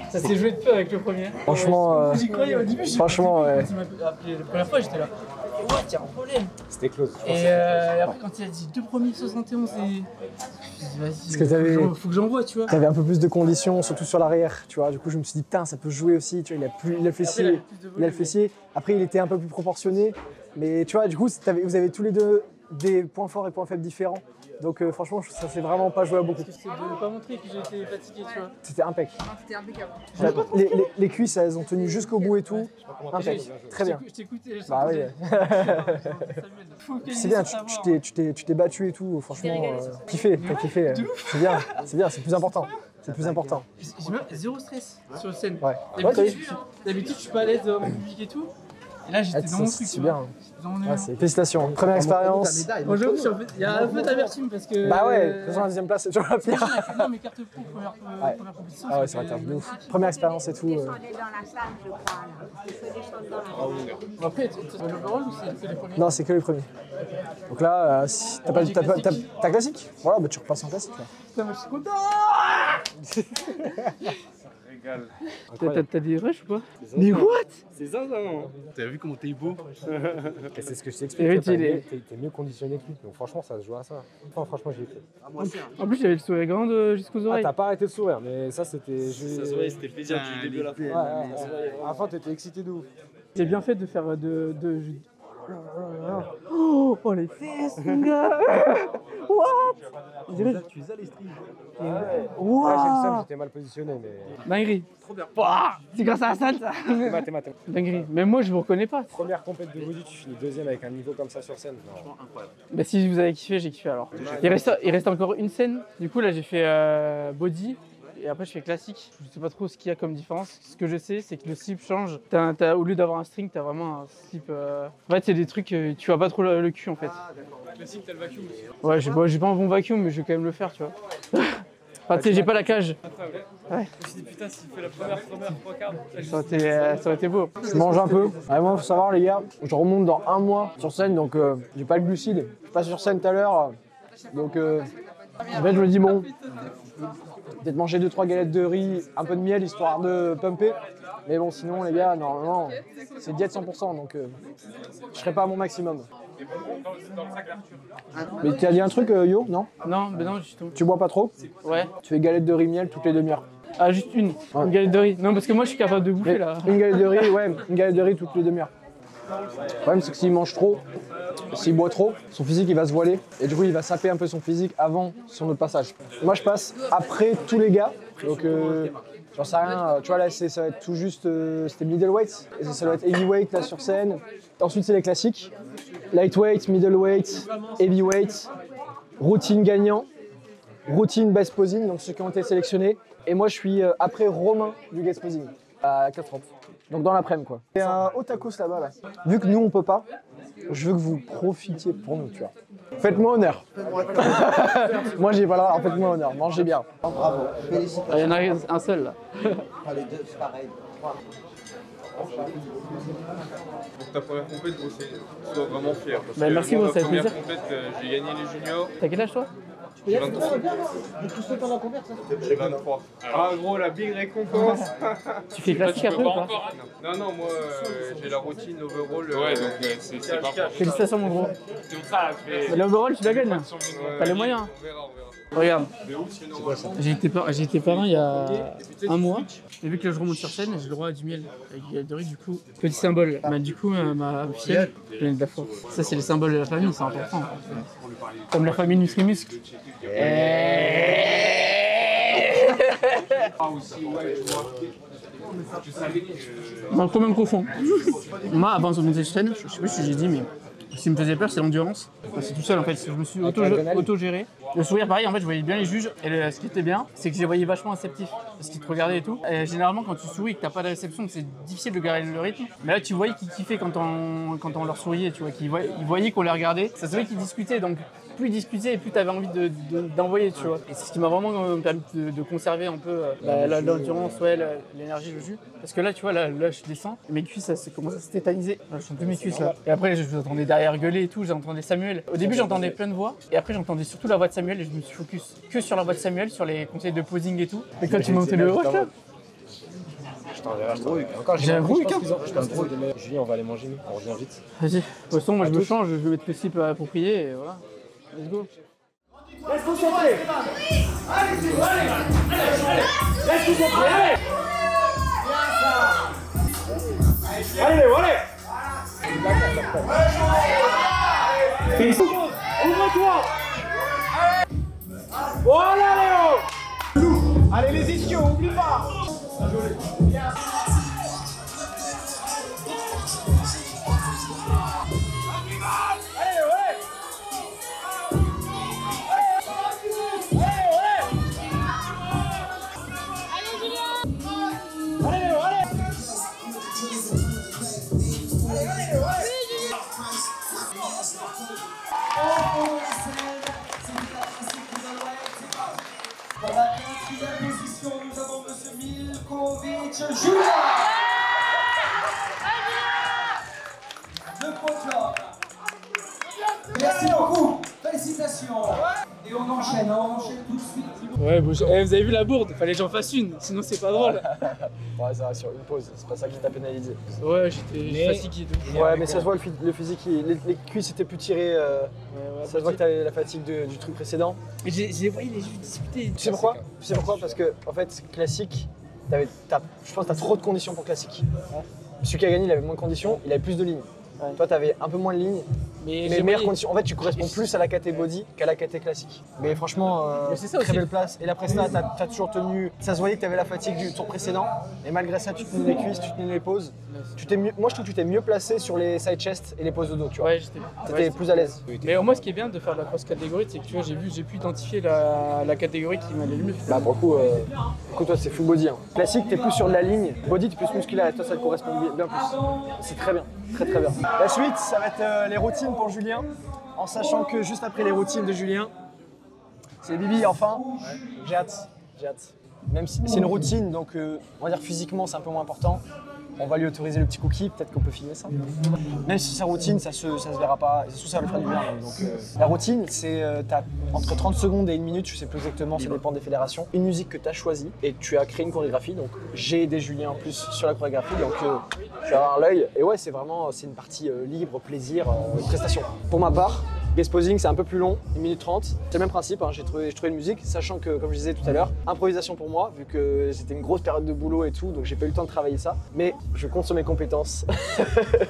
Speaker 1: Ça s'est joué de peu avec le premier.
Speaker 5: Franchement,
Speaker 1: j'y croyais au début.
Speaker 5: Franchement, ouais.
Speaker 1: Quand il m'a appelé la première fois, j'étais là. Ouais, il y a un problème.
Speaker 14: C'était close.
Speaker 1: Et après, quand il a dit 2 premiers 71, et. Je me suis dit,
Speaker 5: Parce que
Speaker 1: vas-y, faut que j'envoie, tu vois.
Speaker 5: T'avais un peu plus de conditions, surtout sur l'arrière, tu vois. Du coup, je me suis dit, putain, ça peut jouer aussi. Tu vois, il a le fessier. Après, il était un peu plus proportionné. Mais tu vois, du coup, vous avez tous les deux des points forts et points faibles différents. Donc franchement, ça s'est vraiment pas joué à beaucoup.
Speaker 1: C'est de ne pas montrer que j'étais fatigué, tu vois.
Speaker 5: C'était impeccable.
Speaker 8: C'était impeccable.
Speaker 5: Les cuisses, elles ont tenu jusqu'au bout et tout. Impeccable. Très bien.
Speaker 1: Je t'écoutais, je
Speaker 5: Bah oui. C'est bien, tu t'es battu et tout. Franchement, kiffé, t'as kiffé. C'est bien, c'est plus important. C'est le plus important.
Speaker 1: J'ai zéro stress sur le scène.
Speaker 5: Ouais.
Speaker 1: D'habitude, je suis pas à l'aise dans mon public et tout. Et là, j'étais dans mon truc.
Speaker 5: C'est bien. Félicitations. Première expérience.
Speaker 1: Bon, j'avoue, il y a un peu d'amertume parce que.
Speaker 5: Bah ouais, de toute façon, la deuxième place, c'est toujours la pire.
Speaker 1: Non, mes cartes pro, première compétition.
Speaker 5: Ah ouais, c'est vrai, de ouf. Première expérience et tout.
Speaker 8: Descendez dans la salle, je crois. Là. Il faut descendre dans la salle.
Speaker 1: Après, tu as le rôle ou c'est que les premiers?
Speaker 5: Non, c'est que les premiers. Donc là, si t'as classique. Voilà, bah tu repasses en classique là.
Speaker 1: Putain, moi je suis content. T'as des rushs ou quoi? Mais what?
Speaker 4: C'est ça, non? T'as vu comment t'es beau?
Speaker 5: C'est ce que je t'explique. T'es mieux conditionné que lui. Donc franchement, ça se joue à ça. Enfin, franchement, j'ai fait.
Speaker 1: En plus, j'avais le sourire grand jusqu'aux oreilles.
Speaker 5: T'as pas arrêté de sourire, mais ça c'était.
Speaker 4: Ça se voyait, c'était plaisir du début à la fin.
Speaker 5: À la fin, t'étais excité de ouf.
Speaker 1: J'ai bien fait de faire Oh les fesses, mon gars. What?
Speaker 5: Tu les as les streams.
Speaker 1: Wow.
Speaker 5: J'ai le seum, j'étais mal positionné, mais.
Speaker 1: Dinguerie.
Speaker 5: Trop bien.
Speaker 1: C'est grâce à la salle, ça.
Speaker 5: Mathé.
Speaker 1: Dinguerie. Mais moi, je vous reconnais pas.
Speaker 5: Première compète de body, tu finis deuxième avec un niveau comme ça sur scène. Franchement incroyable.
Speaker 1: Bah si vous avez kiffé, j'ai kiffé alors. Il reste encore une scène. Du coup, là, j'ai fait body. Et après, je fais classique. Je sais pas trop ce qu'il y a comme différence. Ce que je sais, c'est que le slip change. Au lieu d'avoir un string, t'as vraiment un slip. En fait, c'est des trucs, tu vois pas trop le cul en fait.
Speaker 3: Classique, t'as le vacuum aussi.
Speaker 1: Ouais, j'ai pas un bon vacuum, mais je vais quand même le faire, tu vois. Enfin, tu sais, j'ai pas la cage.
Speaker 3: Ouais. Je me suis dit, putain, s'il fait la première 3 quarts,
Speaker 1: ça aurait été beau.
Speaker 5: Je mange un peu. Moi, faut savoir, les gars, je remonte dans 1 mois sur scène, donc j'ai pas le glucide. Je suis pas sur scène tout à l'heure. Donc, en fait, je me dis, bon. Peut-être manger 2-3 galettes de riz, un peu de miel histoire de pumper. Mais bon, sinon, les gars, normalement, c'est diète 100%, donc je serai pas à mon maximum. Mais tu as dit un truc, Yo, non?
Speaker 1: Non, mais non, du tout.
Speaker 5: Tu bois pas trop?
Speaker 1: Ouais.
Speaker 5: Tu fais galette de riz miel toutes les demi-heures?
Speaker 1: Ah, juste une galette de riz. Non, parce que moi, je suis capable de bouffer, là.
Speaker 5: Une galette de riz, ouais, une galette de riz toutes les demi-heures. Le problème, c'est que s'il mange trop, s'il boit trop, son physique il va se voiler et du coup il va saper un peu son physique avant son autre passage. Moi je passe après tous les gars, donc j'en sais rien, tu vois là ça va être tout juste, c'était middleweight, et ça doit être heavyweight là sur scène. Ensuite c'est les classiques, lightweight, middleweight, heavyweight, routine gagnant, routine best posing, donc ceux qui ont été sélectionnés. Et moi je suis après Romain du guest posing à 4h30. Donc dans l'après-midi quoi. Il y a un haut tacos là-bas là. Vu que nous on peut pas, je veux que vous profitiez pour nous, tu vois. Faites-moi honneur. Moi j'ai pas le droit, alors faites-moi honneur, mangez bien.
Speaker 2: Bravo, félicitations.
Speaker 1: Il y en a un seul là.
Speaker 2: Les deux, c'est pareil.
Speaker 13: Pour ta première compète, gros, sois vraiment fier. Parce
Speaker 5: Bah,
Speaker 13: que
Speaker 5: merci,
Speaker 13: moi,
Speaker 5: gros, ça
Speaker 13: ma
Speaker 5: fait
Speaker 13: première
Speaker 5: plaisir.
Speaker 13: compète, j'ai gagné les juniors.
Speaker 5: T'as quel âge toi?
Speaker 13: J'ai 23. J'ai 23. Ah gros, la big récompense.
Speaker 5: Tu fais classique après ou pas?
Speaker 13: Non, moi j'ai la routine overall. Ouais, donc c'est pas grave.
Speaker 5: Félicitations mon gros.
Speaker 13: C'est pour ça,
Speaker 5: L'overall tu la gagnes. T'as les moyens.
Speaker 13: On verra.
Speaker 5: Regarde, j'ai été parrain il y a un mois, et vu que là je remonte sur scène, j'ai le droit à du miel avec de riz, du coup, petit symbole. Bah, du coup, ma fille, elle donne de la force. Ça, c'est les symboles de la famille, c'est important. Comme la famille Nutri-Muscle. Dans le commun profond. Moi, avant de monter sur scène, je sais pas si j'ai dit, mais ce qui me faisait peur, c'est l'endurance. C'est tout seul en fait, je me suis auto-géré. Le sourire, pareil, en fait, je voyais bien les juges. Et ce qui était bien, c'est que je les voyais vachement réceptifs. Parce qu'ils te regardaient et tout. Et généralement, quand tu souris et que t'as pas de réception, c'est difficile de garder le rythme. Mais là, tu voyais qu'ils kiffaient quand on leur souriait, tu vois. Ils voyaient qu'on les regardait. Ça se voyait qu'ils discutaient. Donc, plus ils discutaient et plus tu avais envie d'envoyer, tu vois. Et c'est ce qui m'a vraiment permis de conserver un peu l'endurance, l'énergie, le jus. Parce que là, tu vois, là je descends, et mes cuisses, ça commence à se tétaniser. Là, je sens plus mes cuisses là. Et après, je entendais derrière gueuler et tout, j'entendais Samuel. Au début, j'entendais plein de voix, et après, j'entendais surtout la voix de Samuel, et je me suis focus que sur la voix de Samuel, sur les conseils de posing et tout. Et quand tu montais le rush là. J'ai un gros week-end.
Speaker 14: Julien, on va aller manger, nous. On revient vite.
Speaker 5: Vas-y. De toute façon, moi je me change, je vais mettre le slip approprié et voilà. Let's go.
Speaker 12: Reste concentré. Allez, reste concentré. Allez, allez. Ouvre-toi. Voilà, Léo. Allez, les ischios, oublie pas. Pour la 4e position, nous avons M. Milkovic Julien de Poitiers. Merci beaucoup, félicitations. Et on enchaîne tout de suite.
Speaker 1: Ouais, bon, vous avez vu la bourde, fallait que j'en fasse une, sinon c'est pas drôle.
Speaker 4: Ouais, ça va sur une pause, c'est pas ça qui t'a pénalisé.
Speaker 1: Ouais, j'étais fatigué.
Speaker 4: Ouais, mais ça se voit le physique, les cuisses étaient plus tirées. Ça se voit que t'avais la fatigue du truc précédent.
Speaker 1: Mais j'ai voyé les juges discuter.
Speaker 4: Tu sais pourquoi? Parce que, en fait, classique, je pense que t'as trop de conditions pour classique. Celui qui a gagné, il avait moins de conditions, il avait plus de lignes. Toi, t'avais un peu moins de lignes, mais meilleures conditions. En fait, tu corresponds plus à la KT body qu'à la KT classique. Mais franchement, très belle place. Et la presta, t'as toujours tenu. Ça se voyait que t'avais la fatigue du tour précédent. Et malgré ça, tu tenais les cuisses, tu tenais les poses. Moi, je trouve que tu t'es mieux placé sur les side chest et les poses de dos. Tu vois.
Speaker 1: Ouais,
Speaker 4: t'étais plus à l'aise.
Speaker 1: Mais au moins, ce qui est bien de faire la cross catégorie, c'est que tu vois, j'ai pu identifier la catégorie qui m'allait le mieux.
Speaker 4: Bah, pour le coup, écoute, toi, c'est full body. Hein. Classique, t'es plus sur la ligne. Body, t'es plus musculaire. Et toi, ça te correspond bien plus. C'est très bien. Très bien. La suite, ça va être les routines pour Julien, en sachant que juste après les routines de Julien, c'est Bibi enfin. J'ai hâte. Même si c'est une routine, donc on va dire physiquement c'est un peu moins important. On va lui autoriser le petit cookie, peut-être qu'on peut filmer ça. Même si sa routine, ça se verra pas, et surtout ça va lui faire du bien. Donc, la routine, c'est t'as entre 30 secondes et 1 minute, je sais plus exactement, ça dépend des fédérations. Une musique que tu as choisie et tu as créé une chorégraphie. Donc j'ai aidé Julien en plus sur la chorégraphie, donc tu vas avoir l'œil. Et ouais, c'est une partie libre, plaisir, prestation. Pour ma part, guest posing, c'est un peu plus long, 1 minute 30. C'est le même principe, hein. J'ai trouvé une musique, sachant que, comme je disais tout à l'heure, improvisation pour moi, vu que c'était une grosse période de boulot et tout, donc j'ai pas eu le temps de travailler ça. Mais je compte sur mes compétences.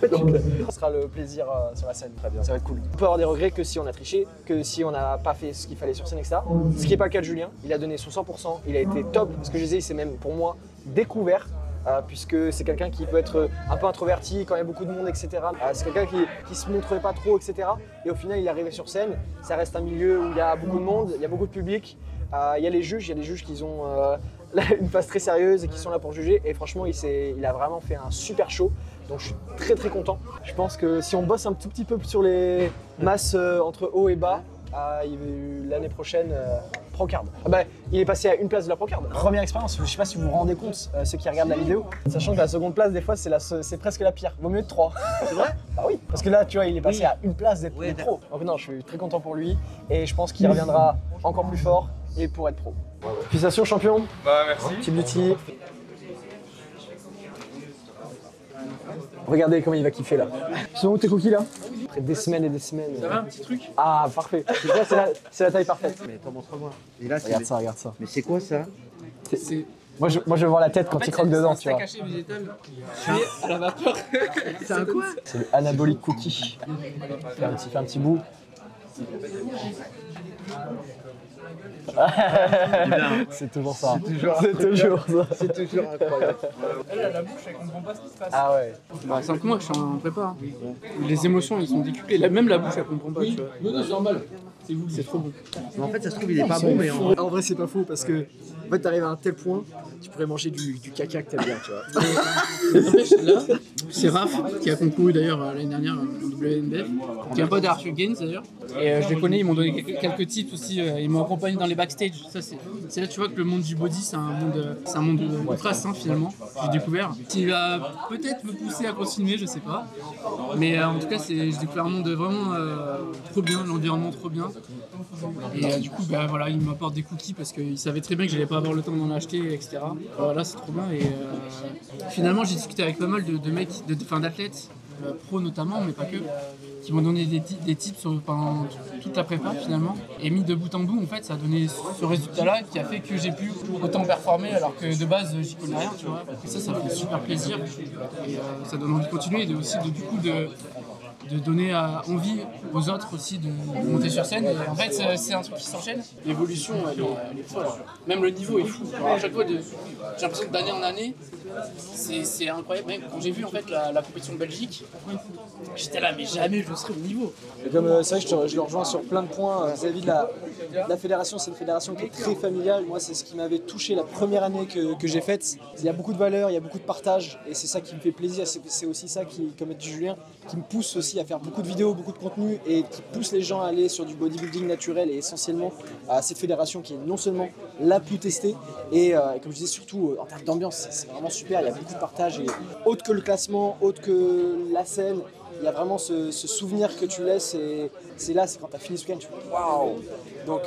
Speaker 4: Donc, ce sera le plaisir sur la scène. Très bien. Ça va être cool. On peut avoir des regrets que si on a triché, que si on n'a pas fait ce qu'il fallait sur scène, etc. Ce qui n'est pas le cas de Julien. Il a donné son 100%, il a été top. Ce que je disais, c'est même pour moi découvert. Puisque c'est quelqu'un qui peut être un peu introverti quand il y a beaucoup de monde, etc. C'est quelqu'un qui se montrait pas trop, etc. Et au final, il est arrivé sur scène. Ça reste un milieu où il y a beaucoup de monde, il y a beaucoup de public. Il y a les juges, il y a des juges qui ont une face très sérieuse et qui sont là pour juger. Et franchement, il a vraiment fait un super show. Donc je suis très content. Je pense que si on bosse un tout petit peu sur les masses entre haut et bas, l'année prochaine, Procard. Ah bah, il est passé à une place de la Procard. Première expérience, je sais pas si vous vous rendez compte, ceux qui regardent la vidéo, sachant que la seconde place, des fois, c'est presque la pire. Vaut mieux de 3. C'est vrai? Bah oui, parce que là, tu vois, il est passé à une place d'être pro. Donc non, je suis très content pour lui et je pense qu'il reviendra encore plus fort et pour être pro. Félicitations champion.
Speaker 13: Bah merci.
Speaker 4: Team Duty. Regardez comment il va kiffer là. Ils sont où tes cookies là? Après des semaines et des semaines.
Speaker 1: Ça va, un petit truc?
Speaker 4: Ah parfait. C'est la taille parfaite.
Speaker 2: Mais attends, montre-moi. Et là,
Speaker 4: regarde ça, regarde ça.
Speaker 2: Mais c'est quoi ça?
Speaker 4: Moi je veux voir la tête quand il croque dedans, tu vois.
Speaker 1: C'est un cachet végétal à la vapeur.
Speaker 2: C'est un quoi?
Speaker 4: C'est le anabolic cookie. Fais un petit bout. C'est toujours ça. C'est toujours ça.
Speaker 2: C'est toujours incroyable.
Speaker 1: Elle a la bouche, elle comprend pas ce qui se passe.
Speaker 4: Ah ouais.
Speaker 1: Bah, 5 mois que je suis en prépa. Les émotions, ils sont décuplées. Même la bouche, elle comprend pas. Oui, non, c'est normal. C'est vous, c'est trop bon.
Speaker 2: Mais en fait, ça se trouve, il est pas bon, mais
Speaker 4: en vrai, c'est pas faux parce que en fait, t'arrives à un tel point, tu pourrais manger du caca que t'aimes bien, tu vois.
Speaker 1: N'empêche, là, c'est Raph qui a concouru d'ailleurs l'année dernière en WNBF, qui est un pote d'Arthur Gaines d'ailleurs. Et je les connais, ils m'ont donné quelques tips aussi, ils m'ont accompagné dans les backstage. Ça, c'est là tu vois que le monde du body, c'est un monde ultra sain finalement, j'ai découvert. Qui va peut-être me pousser à continuer, je sais pas. Mais en tout cas, j'ai découvert un monde vraiment trop bien, l'environnement trop bien. Et du coup, bah, voilà, il m'apporte des cookies parce qu'il savait très bien que j'allais pas avoir le temps d'en acheter, etc. Voilà, c'est trop bien. Et finalement, j'ai discuté avec pas mal de mecs, d'athlètes, pro notamment, mais pas que, qui m'ont donné des tips pendant toute la prépa finalement. Et mis de bout en bout, en fait, ça a donné ce résultat-là qui a fait que j'ai pu autant performer alors que de base, j'y connais rien, tu vois. Et ça fait super plaisir. Et ça donne envie de continuer et aussi de donner envie aux autres aussi de monter sur scène. Et en fait, c'est un truc qui s'enchaîne. L'évolution, elle est folle. Même le niveau est fou. Alors, à chaque fois, j'ai l'impression que d'année en année, c'est incroyable. Même quand j'ai vu en fait la compétition de Belgique, j'étais là, mais jamais je serai au niveau.
Speaker 4: C'est vrai que je le rejoins sur plein de points vis-à-vis de la fédération. C'est une fédération qui est très familiale. Moi, c'est ce qui m'avait touché la première année que j'ai faite. Il y a beaucoup de valeurs, il y a beaucoup de partage, et c'est ça qui me fait plaisir. C'est aussi ça qui, comme a dit Julien, qui me pousse aussi à faire beaucoup de vidéos, beaucoup de contenu, et qui pousse les gens à aller sur du bodybuilding naturel et essentiellement à cette fédération qui est non seulement la plus testée, et comme je disais, surtout en termes d'ambiance, c'est vraiment super. Il y a beaucoup de partage, et autre que le classement, autre que la scène, il y a vraiment ce souvenir que tu laisses, et c'est quand tu as fini ce week-end, tu fais waouh! Donc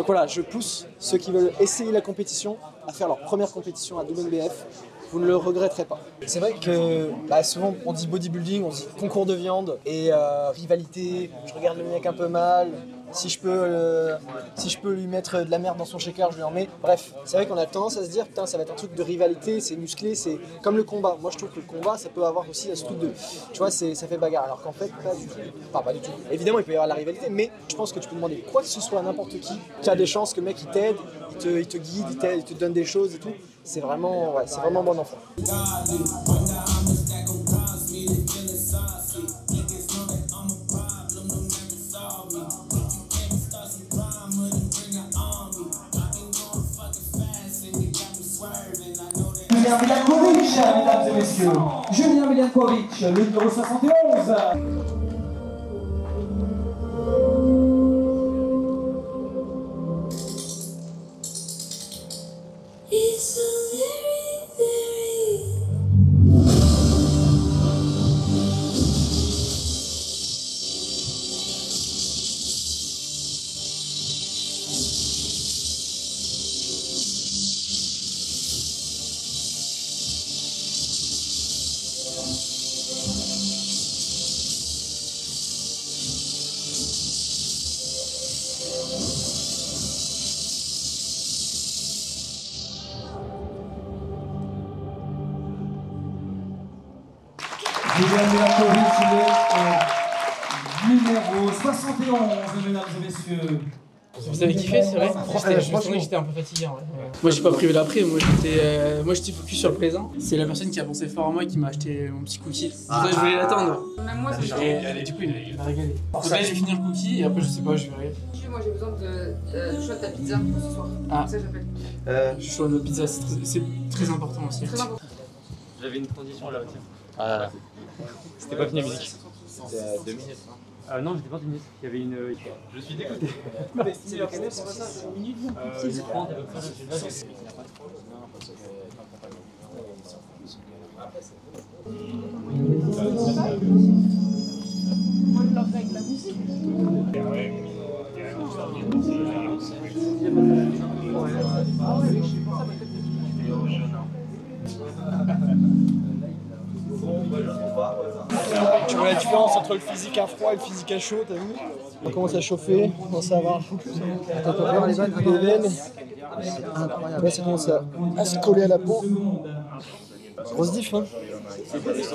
Speaker 4: voilà, je pousse ceux qui veulent essayer la compétition à faire leur première compétition à WNBF. Vous ne le regretterez pas. C'est vrai que souvent on dit bodybuilding, on dit concours de viande et rivalité, je regarde le mec un peu mal, si je peux lui mettre de la merde dans son shaker, je lui en mets. Bref, c'est vrai qu'on a tendance à se dire putain, ça va être un truc de rivalité, c'est musclé, c'est comme le combat. Moi je trouve que le combat, ça peut avoir aussi ce truc de, tu vois, ça fait bagarre, alors qu'en fait pas du tout. Enfin pas du tout. Évidemment il peut y avoir la rivalité, mais je pense que tu peux demander quoi que ce soit à n'importe qui a des chances que le mec il t'aide, il te guide, il te donne des choses et tout. C'est vraiment bon enfant.
Speaker 12: Julien Milankovic, mesdames et messieurs. Julien Milankovic, le numéro 71. Julien Milankovic, il est numéro 71, mesdames et messieurs.
Speaker 1: Vous avez kiffé, c'est vrai? J'étais un peu fatigué. Ouais. Moi j'ai pas privé l'après, moi j'étais focus sur le présent. C'est la personne qui a pensé fort à moi et qui m'a acheté mon petit cookie. C'est pour ça que je voulais l'attendre.
Speaker 8: Même moi, c'est
Speaker 1: Et du coup il m'a régalé. Après je vais finir le cookie et après je sais pas, je verrai.
Speaker 8: Moi j'ai besoin de choix de ta pizza ce soir.
Speaker 1: Ah.
Speaker 8: C'est ça que j'appelle.
Speaker 1: Je choisis notre pizza, c'est très important aussi.
Speaker 8: Très important.
Speaker 3: J'avais une transition là, tiens. Ah, c'était pas fini la musique.
Speaker 15: C'était 2 minutes.
Speaker 3: Non, j'étais pas en tennis. Il y avait une. Je suis dégoûté.
Speaker 11: C'est le canal, c'est pas ça, c'est une minute.
Speaker 3: 30 à peu près.
Speaker 8: Moi, je leur règle la musique.
Speaker 4: Tu vois la différence entre le physique à froid et le physique à chaud, t'as vu? On commence à chauffer, on commence à avoir les veines. Incroyable. Là, ça commence à se coller à la peau. Grosse diff, hein?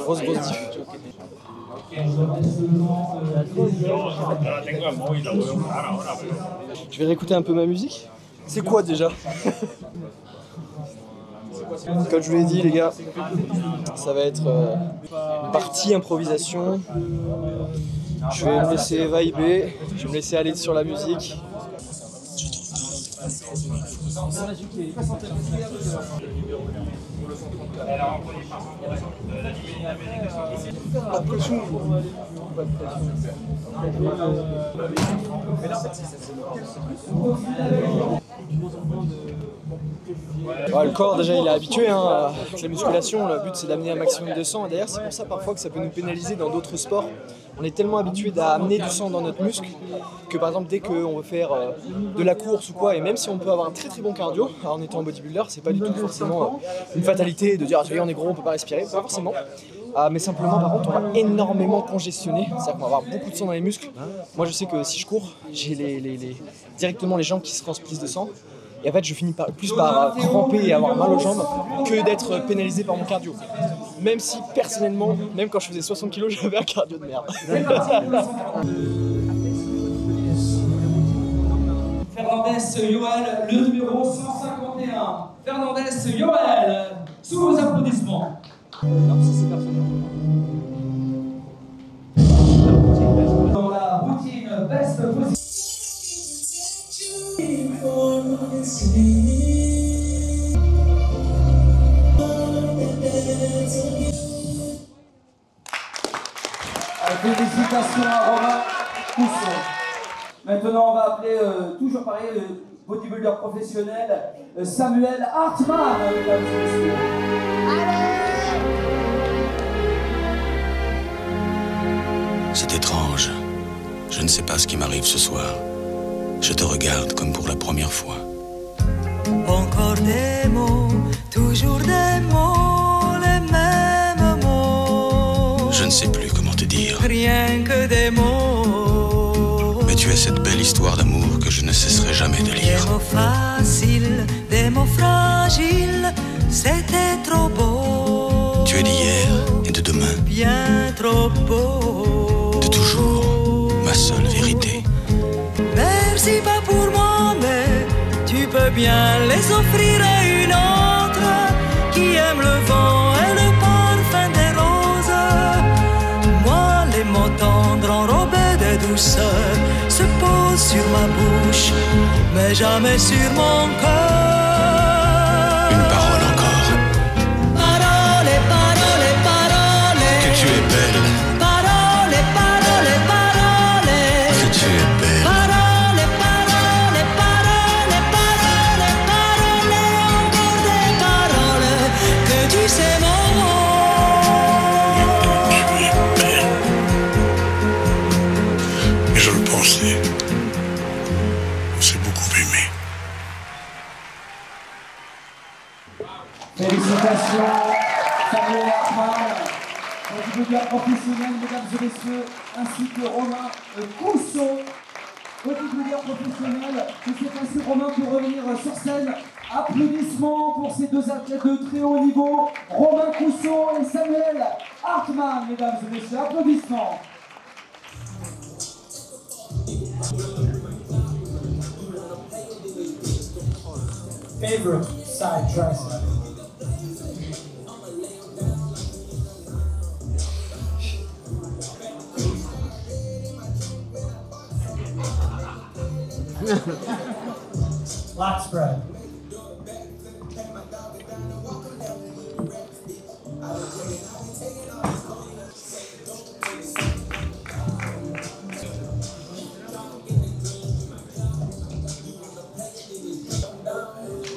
Speaker 4: Grosse diff. Je vais réécouter un peu ma musique. C'est quoi déjà? Comme je vous l'ai dit les gars, ça va être une partie improvisation. Je vais me laisser vibrer, je vais me laisser aller sur la musique. Pas de pression. Ouais, le corps déjà il est habitué hein, avec la musculation, le but c'est d'amener un maximum de sang et d'ailleurs c'est pour ça parfois que ça peut nous pénaliser dans d'autres sports. On est tellement habitué à amener du sang dans notre muscle que par exemple dès qu'on veut faire de la course ou quoi, et même si on peut avoir un très bon cardio en étant bodybuilder, c'est pas du tout forcément une fatalité de dire ah, on est gros, on peut pas respirer, pas forcément. Mais simplement par contre on va énormément congestionner, c'est-à-dire qu'on va avoir beaucoup de sang dans les muscles. Moi je sais que si je cours, j'ai directement les jambes qui se remplissent de sang. Et en fait, je finis plus par cramper et avoir mal aux jambes que d'être pénalisé par mon cardio. Même si, personnellement, même quand je faisais 60 kg, j'avais un cardio de merde.
Speaker 12: Fernandez Yoel, le numéro 151. Fernandez Yoel, sous vos applaudissements. Non, c'est personnel. Dans la routine best position. Félicitations à Romain Cousson. Maintenant, on va appeler, toujours pareil, le bodybuilder professionnel, Samuel Hartmann, mesdames et messieurs.
Speaker 17: C'est étrange. Je ne sais pas ce qui m'arrive ce soir. Je te regarde comme pour la première fois.
Speaker 18: Encore des mots, toujours des mots, les mêmes mots.
Speaker 17: Je ne sais plus comment te dire.
Speaker 18: Rien que des mots.
Speaker 17: Mais tu es cette belle histoire d'amour que je ne cesserai jamais de lire.
Speaker 18: Des mots faciles, des mots fragiles, c'était trop beau.
Speaker 17: Tu es d'hier et de demain.
Speaker 18: Bien trop beau.
Speaker 17: De toujours, ma seule vérité.
Speaker 18: Merci pas pour moi, mais tu peux bien les offrir à une autre qui aime le vent et le parfum des roses. Moi, les mots tendres enrobés de douceur se posent sur ma bouche, mais jamais sur mon cœur.
Speaker 17: Une parole encore.
Speaker 18: Parole, parole, parole.
Speaker 17: Que tu es belle.
Speaker 18: Parole, parole, parole.
Speaker 17: Que tu es belle. Je le pensais. On s'est beaucoup aimé.
Speaker 12: Félicitations, Samuel Hartmann, bodybuilder professionnel, mesdames et messieurs, ainsi que Romain Cousson, bodybuilder professionnel. Je sais pas si Romain peut revenir sur scène. Applaudissements pour ces deux athlètes de très haut niveau, Romain Cousson et Samuel Hartmann, mesdames et messieurs. Applaudissements. Favorite side tricep. Lat spread.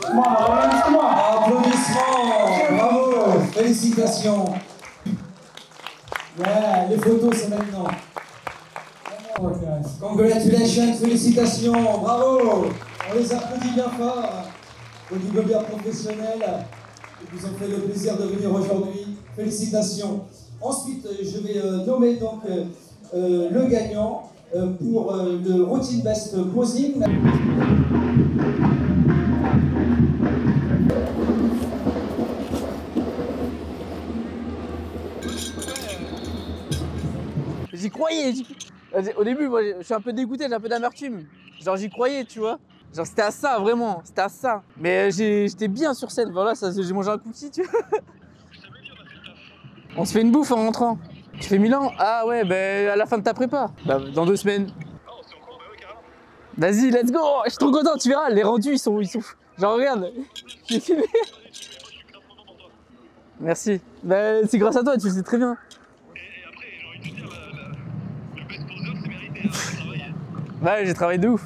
Speaker 12: Applaudissements, bravo, félicitations. Voilà, les photos c'est maintenant. Congratulations, félicitations, bravo. On les applaudit bien fort. Bodybuilders professionnels qui vous ont fait le plaisir de venir aujourd'hui. Félicitations. Ensuite, je vais nommer donc le gagnant pour le Routine Best Posing.
Speaker 1: J'y croyais. Au début, moi, je suis un peu dégoûté, j'ai un peu d'amertume. Genre, j'y croyais, tu vois. Genre, c'était à ça, vraiment. C'était à ça. Mais j'étais bien sur scène. Voilà, j'ai mangé un cookie, tu vois. On se fait une bouffe en rentrant. Tu fais Milan? Ah ouais, ben à la fin de ta prépa. Bah, dans 2 semaines. Vas-y, let's go. Je suis trop content, tu verras. Les rendus, ils sont... Genre, regarde. J'ai filmé. Merci. Bah, c'est grâce à toi, tu le sais très bien. Ouais, j'ai travaillé de ouf.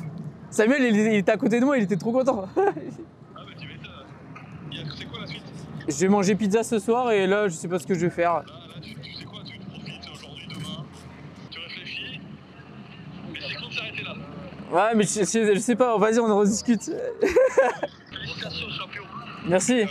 Speaker 1: Samuel, il était à côté de moi, il était trop content.
Speaker 6: C'est quoi la suite?
Speaker 1: Je vais manger pizza ce soir et là, je sais pas ce que je vais faire.
Speaker 6: Tu sais quoi, tu profites aujourd'hui, demain, tu réfléchis, mais c'est quand de s'arrêter là.
Speaker 1: Ouais, mais je sais pas, vas-y, on en rediscute.
Speaker 6: Félicitations, champion.
Speaker 1: Merci.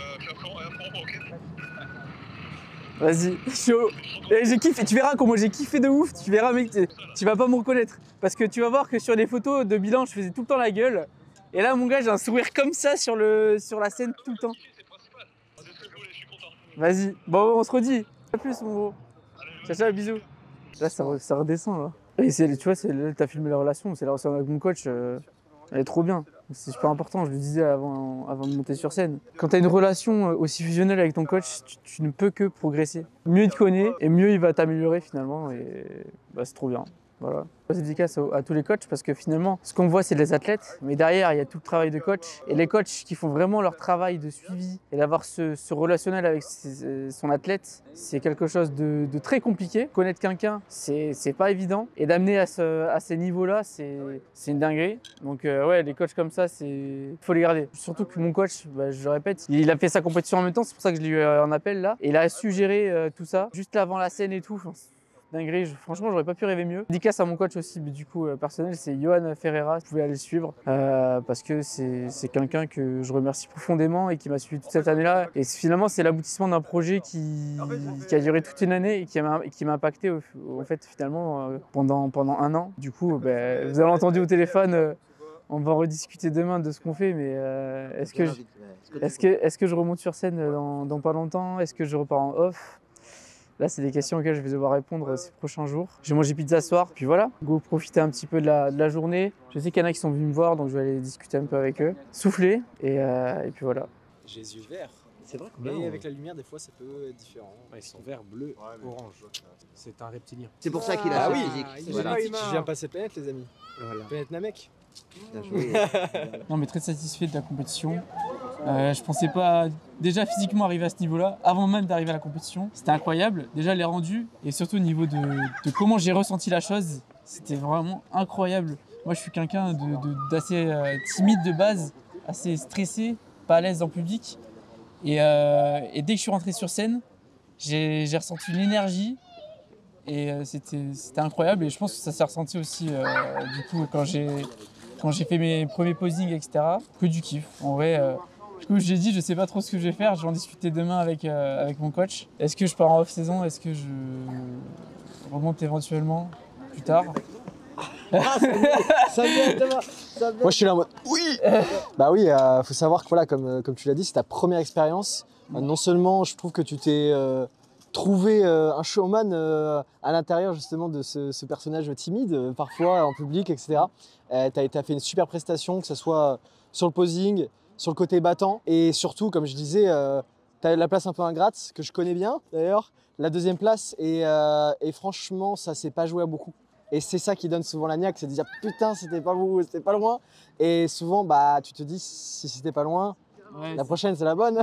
Speaker 1: Vas-y, chaud. Et j'ai kiffé, tu verras comment j'ai kiffé de ouf, tu verras mec, tu vas pas me reconnaître. Parce que tu vas voir que sur les photos de bilan, je faisais tout le temps la gueule. Et là, mon gars, j'ai un sourire comme ça sur la scène tout le temps. Vas-y, bon, on se redit. A plus, mon gros. Ciao, ciao, bisous. Là, ça redescend, là. Et tu vois, t'as filmé la relation, c'est la relation avec mon coach. Elle est trop bien. C'est super important, je le disais avant de monter sur scène. Quand tu as une relation aussi fusionnelle avec ton coach, tu ne peux que progresser. Mieux il te connaît et mieux il va t'améliorer finalement et bah, c'est trop bien. Voilà. C'est efficace à tous les coachs parce que finalement, ce qu'on voit, c'est les athlètes, mais derrière, il y a tout le travail de coach. Et les coachs qui font vraiment leur travail de suivi et d'avoir ce relationnel avec son athlète, c'est quelque chose de très compliqué. Connaître quelqu'un, c'est pas évident. Et d'amener à ces niveaux-là, c'est une dinguerie. Donc ouais, les coachs comme ça, il faut les garder. Surtout que mon coach, bah, je le répète, il a fait sa compétition en même temps, c'est pour ça que je l'ai eu en appel là. Et il a su gérer tout ça, juste avant la scène et tout. Dinguerie, franchement, j'aurais pas pu rêver mieux. Dédicace à mon coach aussi, mais du coup, personnel, c'est Johan Ferreira. Vous pouvez aller le suivre parce que c'est quelqu'un que je remercie profondément et qui m'a suivi toute cette année-là. Et finalement, c'est l'aboutissement d'un projet qui a duré toute une année et qui m'a impacté en fait, finalement, pendant 1 an. Du coup, vous avez entendu au téléphone. On va en rediscuter demain de ce qu'on fait, mais est-ce que je remonte sur scène dans pas longtemps? Est-ce que je repars en off? Là, c'est des questions auxquelles je vais devoir répondre ces prochains jours. J'ai mangé pizza ce soir, puis voilà. Go profiter un petit peu de la journée. Je sais qu'il y en a qui sont venus me voir, donc je vais aller discuter un peu avec eux. Souffler, et puis voilà.
Speaker 14: J'ai les yeux verts.
Speaker 4: C'est vrai qu'on
Speaker 14: Mais avec la lumière, des fois, ça peut être différent. Ouais, ils sont verts, bleus, orange.
Speaker 2: C'est un reptilien. C'est pour ça qu'il a
Speaker 14: ce
Speaker 2: physique.
Speaker 14: Voilà. Je viens passer planète, les amis. Voilà. Planète Namek.
Speaker 1: Non, mais très satisfait de la compétition. Je pensais pas déjà physiquement arriver à ce niveau-là, avant même d'arriver à la compétition. C'était incroyable, déjà les rendus, et surtout au niveau de comment j'ai ressenti la chose, c'était vraiment incroyable. Moi, je suis quelqu'un d'assez timide de base, assez stressé, pas à l'aise en public. Et dès que je suis rentré sur scène, j'ai ressenti une énergie. Et c'était incroyable. Et je pense que ça s'est ressenti aussi du coup quand j'ai fait mes premiers posings, etc. Que du kiff. En vrai, du coup, j'ai dit, je sais pas trop ce que je vais faire. Je vais en discuter demain avec mon coach. Est-ce que je pars en off-saison? Est-ce que je remonte éventuellement plus tard?
Speaker 4: Ça vient, Thomas. Moi, je suis là en mode oui. Bah oui, faut savoir que voilà, comme tu l'as dit, c'est ta première expérience. Non seulement, je trouve que tu t'es trouvé un showman à l'intérieur justement de ce personnage timide, parfois en public, etc. T'as fait une super prestation, que ce soit sur le posing, sur le côté battant, et surtout, comme je disais, t'as la place un peu ingrate, que je connais bien d'ailleurs, la deuxième place, et franchement, ça s'est pas joué à beaucoup. Et c'est ça qui donne souvent la niaque, c'est de dire putain, c'était pas vous, c'était pas loin. Et souvent, bah, tu te dis si c'était pas loin, ouais, la prochaine c'est la bonne.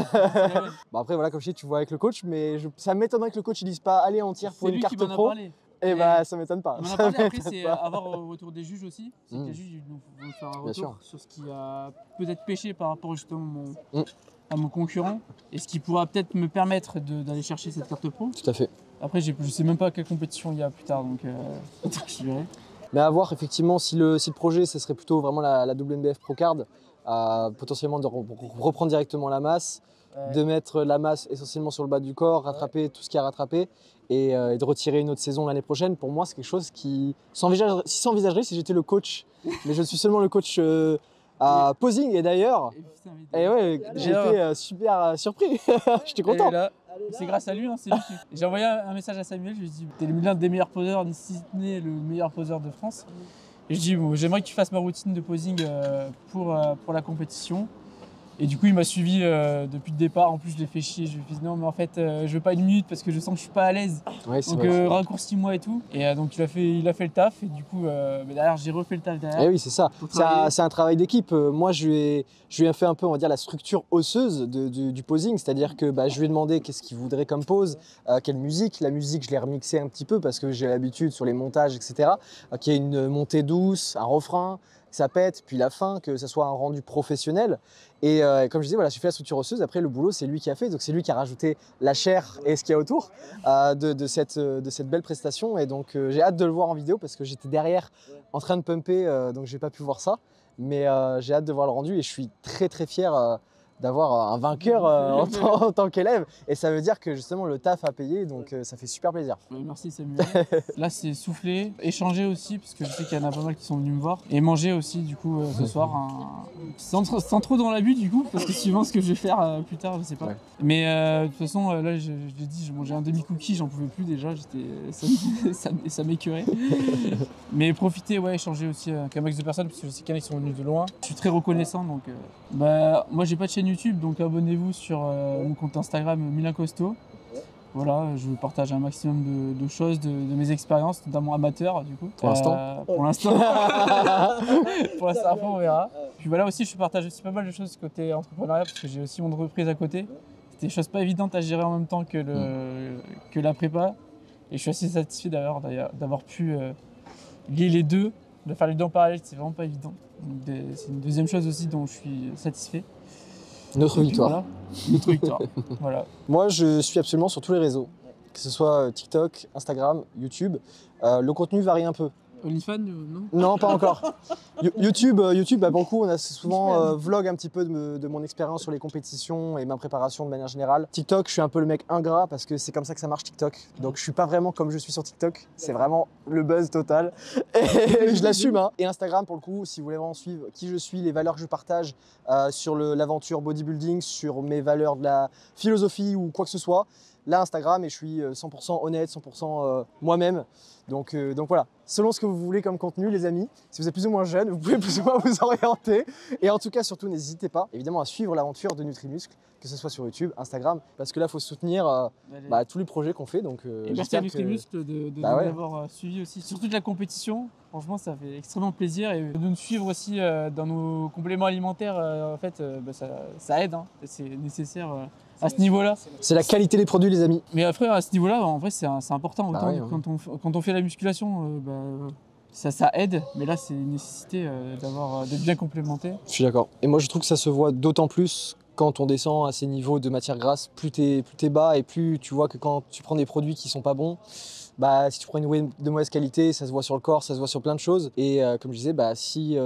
Speaker 4: Bon, après, voilà, comme je dis, tu vois avec le coach, mais ça m'étonnerait que le coach il dise pas allez, on tire pour une carte pro. Et bah ça m'étonne pas.
Speaker 1: On en a
Speaker 4: Ça
Speaker 1: parlé, après
Speaker 4: m'étonne
Speaker 1: c'est
Speaker 4: pas.
Speaker 1: avoir au retour des juges aussi. C'est que les juges ils vont faire un
Speaker 4: Bien sûr.
Speaker 1: retour sur ce qui a peut-être pêché par rapport justement à mon concurrent et ce qui pourra peut-être me permettre d'aller chercher cette carte pro.
Speaker 4: Tout à fait.
Speaker 1: Après je sais même pas quelle compétition il y a plus tard donc je verrai.
Speaker 4: Mais à voir effectivement si le projet ce serait plutôt vraiment la WNBF Pro Card, potentiellement de reprendre directement la masse, de mettre la masse essentiellement sur le bas du corps, rattraper tout ce qui a rattrapé et de retirer une autre saison l'année prochaine. Pour moi c'est quelque chose qui s'envisagerait si j'étais le coach, mais je suis seulement le coach à posing et d'ailleurs, j'ai été super surpris, j'étais content.
Speaker 1: C'est grâce à lui, hein, c'est lui qui... J'ai envoyé un message à Samuel, je lui ai dit t'es l'un des meilleurs poseurs, si ce n'est le meilleur poseur de France. Et je lui ai dit bon, j'aimerais que tu fasses ma routine de posing pour la compétition. Et du coup il m'a suivi depuis le départ, en plus je l'ai fait chier, je lui ai dit non mais en fait je veux pas une minute parce que je sens que je suis pas à l'aise.
Speaker 4: Ouais,
Speaker 1: donc raccourcis-moi et tout. Et donc il a fait le taf et du coup derrière j'ai refait le taf derrière.
Speaker 4: Et oui c'est ça, c'est un travail d'équipe. Moi je lui ai fait un peu on va dire la structure osseuse du posing, c'est-à-dire que je lui ai demandé qu'est-ce qu'il voudrait comme pose, quelle musique. La musique je l'ai remixée un petit peu parce que j'ai l'habitude sur les montages etc. Qu'il y ait une montée douce, un refrain, que ça pète, puis la fin, que ça soit un rendu professionnel. Et comme je disais, voilà, j'ai fait la structure osseuse, après le boulot c'est lui qui a fait, donc c'est lui qui a rajouté la chair et ce qu'il y a autour de cette belle prestation. Et donc j'ai hâte de le voir en vidéo parce que j'étais derrière en train de pumper, donc j'ai pas pu voir ça. Mais j'ai hâte de voir le rendu et je suis très très fier d'avoir un vainqueur en tant qu'élève. Et ça veut dire que justement le taf a payé, donc ça fait super plaisir.
Speaker 1: Merci Samuel. Là c'est souffler, échanger aussi, parce que je sais qu'il y en a pas mal qui sont venus me voir. Et manger aussi du coup ce soir, sans trop dans l'abus du coup, parce que suivant ce que je vais faire plus tard, je sais pas. Ouais. Mais de toute façon là je l'ai dit, je mangeais un demi-cookie, j'en pouvais plus déjà, ça m'écœurait. Mais profiter, ouais, échanger aussi avec un max de personnes, parce que je sais qu'il y en a qui sont venus de loin. Je suis très reconnaissant, donc moi j'ai pas de chaîne YouTube, donc abonnez-vous sur mon compte Instagram Milan Costo. Voilà, je partage un maximum de choses, de mes expériences, notamment amateur du coup.
Speaker 4: Pour l'instant
Speaker 1: Pour l'instant. Pour l'instant, après on verra. Puis voilà aussi, je partage aussi pas mal de choses côté entrepreneuriat, parce que j'ai aussi mon entreprise à côté. C'était des choses pas évidentes à gérer en même temps que la prépa. Et je suis assez satisfait d'avoir pu lier les deux. De faire les deux en parallèle, c'est vraiment pas évident. C'est une deuxième chose aussi dont je suis satisfait.
Speaker 4: Notre victoire.
Speaker 1: Voilà. Notre victoire. Voilà.
Speaker 4: Moi, je suis absolument sur tous les réseaux, que ce soit TikTok, Instagram, YouTube. Le contenu varie un peu.
Speaker 1: OnlyFans, non?
Speaker 4: Non, pas encore. YouTube, pour le coup, on a souvent vlog un petit peu de mon expérience sur les compétitions et ma préparation de manière générale. TikTok, je suis un peu le mec ingrat parce que c'est comme ça que ça marche TikTok. Donc je suis pas vraiment comme je suis sur TikTok. C'est vraiment le buzz total. Et je l'assume. Hein. Et Instagram, pour le coup, si vous voulez vraiment suivre qui je suis, les valeurs que je partage sur l'aventure bodybuilding, sur mes valeurs de la philosophie ou quoi que ce soit, là Instagram, et je suis 100% honnête, 100% moi-même. Donc voilà, selon ce que vous voulez comme contenu les amis, si vous êtes plus ou moins jeune, vous pouvez plus ou moins vous orienter. Et en tout cas, surtout, n'hésitez pas évidemment à suivre l'aventure de Nutrimuscle, que ce soit sur YouTube, Instagram, parce que là, il faut soutenir tous les projets qu'on fait. Donc,
Speaker 1: et merci à Nutrimuscle de nous avoir suivis aussi, surtout de la compétition. Franchement, ça fait extrêmement plaisir. Et de nous suivre aussi dans nos compléments alimentaires, en fait, ça aide, hein, c'est nécessaire. À ce niveau-là.
Speaker 4: C'est la qualité des produits, les amis.
Speaker 1: Mais après, à ce niveau-là, en vrai, c'est important. Autant quand on fait la musculation, ça aide. Mais là, c'est une nécessité d'être bien complémenté.
Speaker 4: Je suis d'accord. Et moi, je trouve que ça se voit d'autant plus quand on descend à ces niveaux de matière grasse. Plus t'es bas et plus tu vois que quand tu prends des produits qui sont pas bons, si tu prends une whey de mauvaise qualité, ça se voit sur le corps, ça se voit sur plein de choses. Et comme je disais, si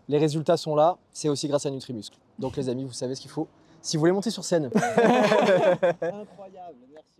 Speaker 4: les résultats sont là, c'est aussi grâce à Nutrimuscle. Donc les amis, vous savez ce qu'il faut. Si vous voulez monter sur scène.
Speaker 2: Incroyable, merci.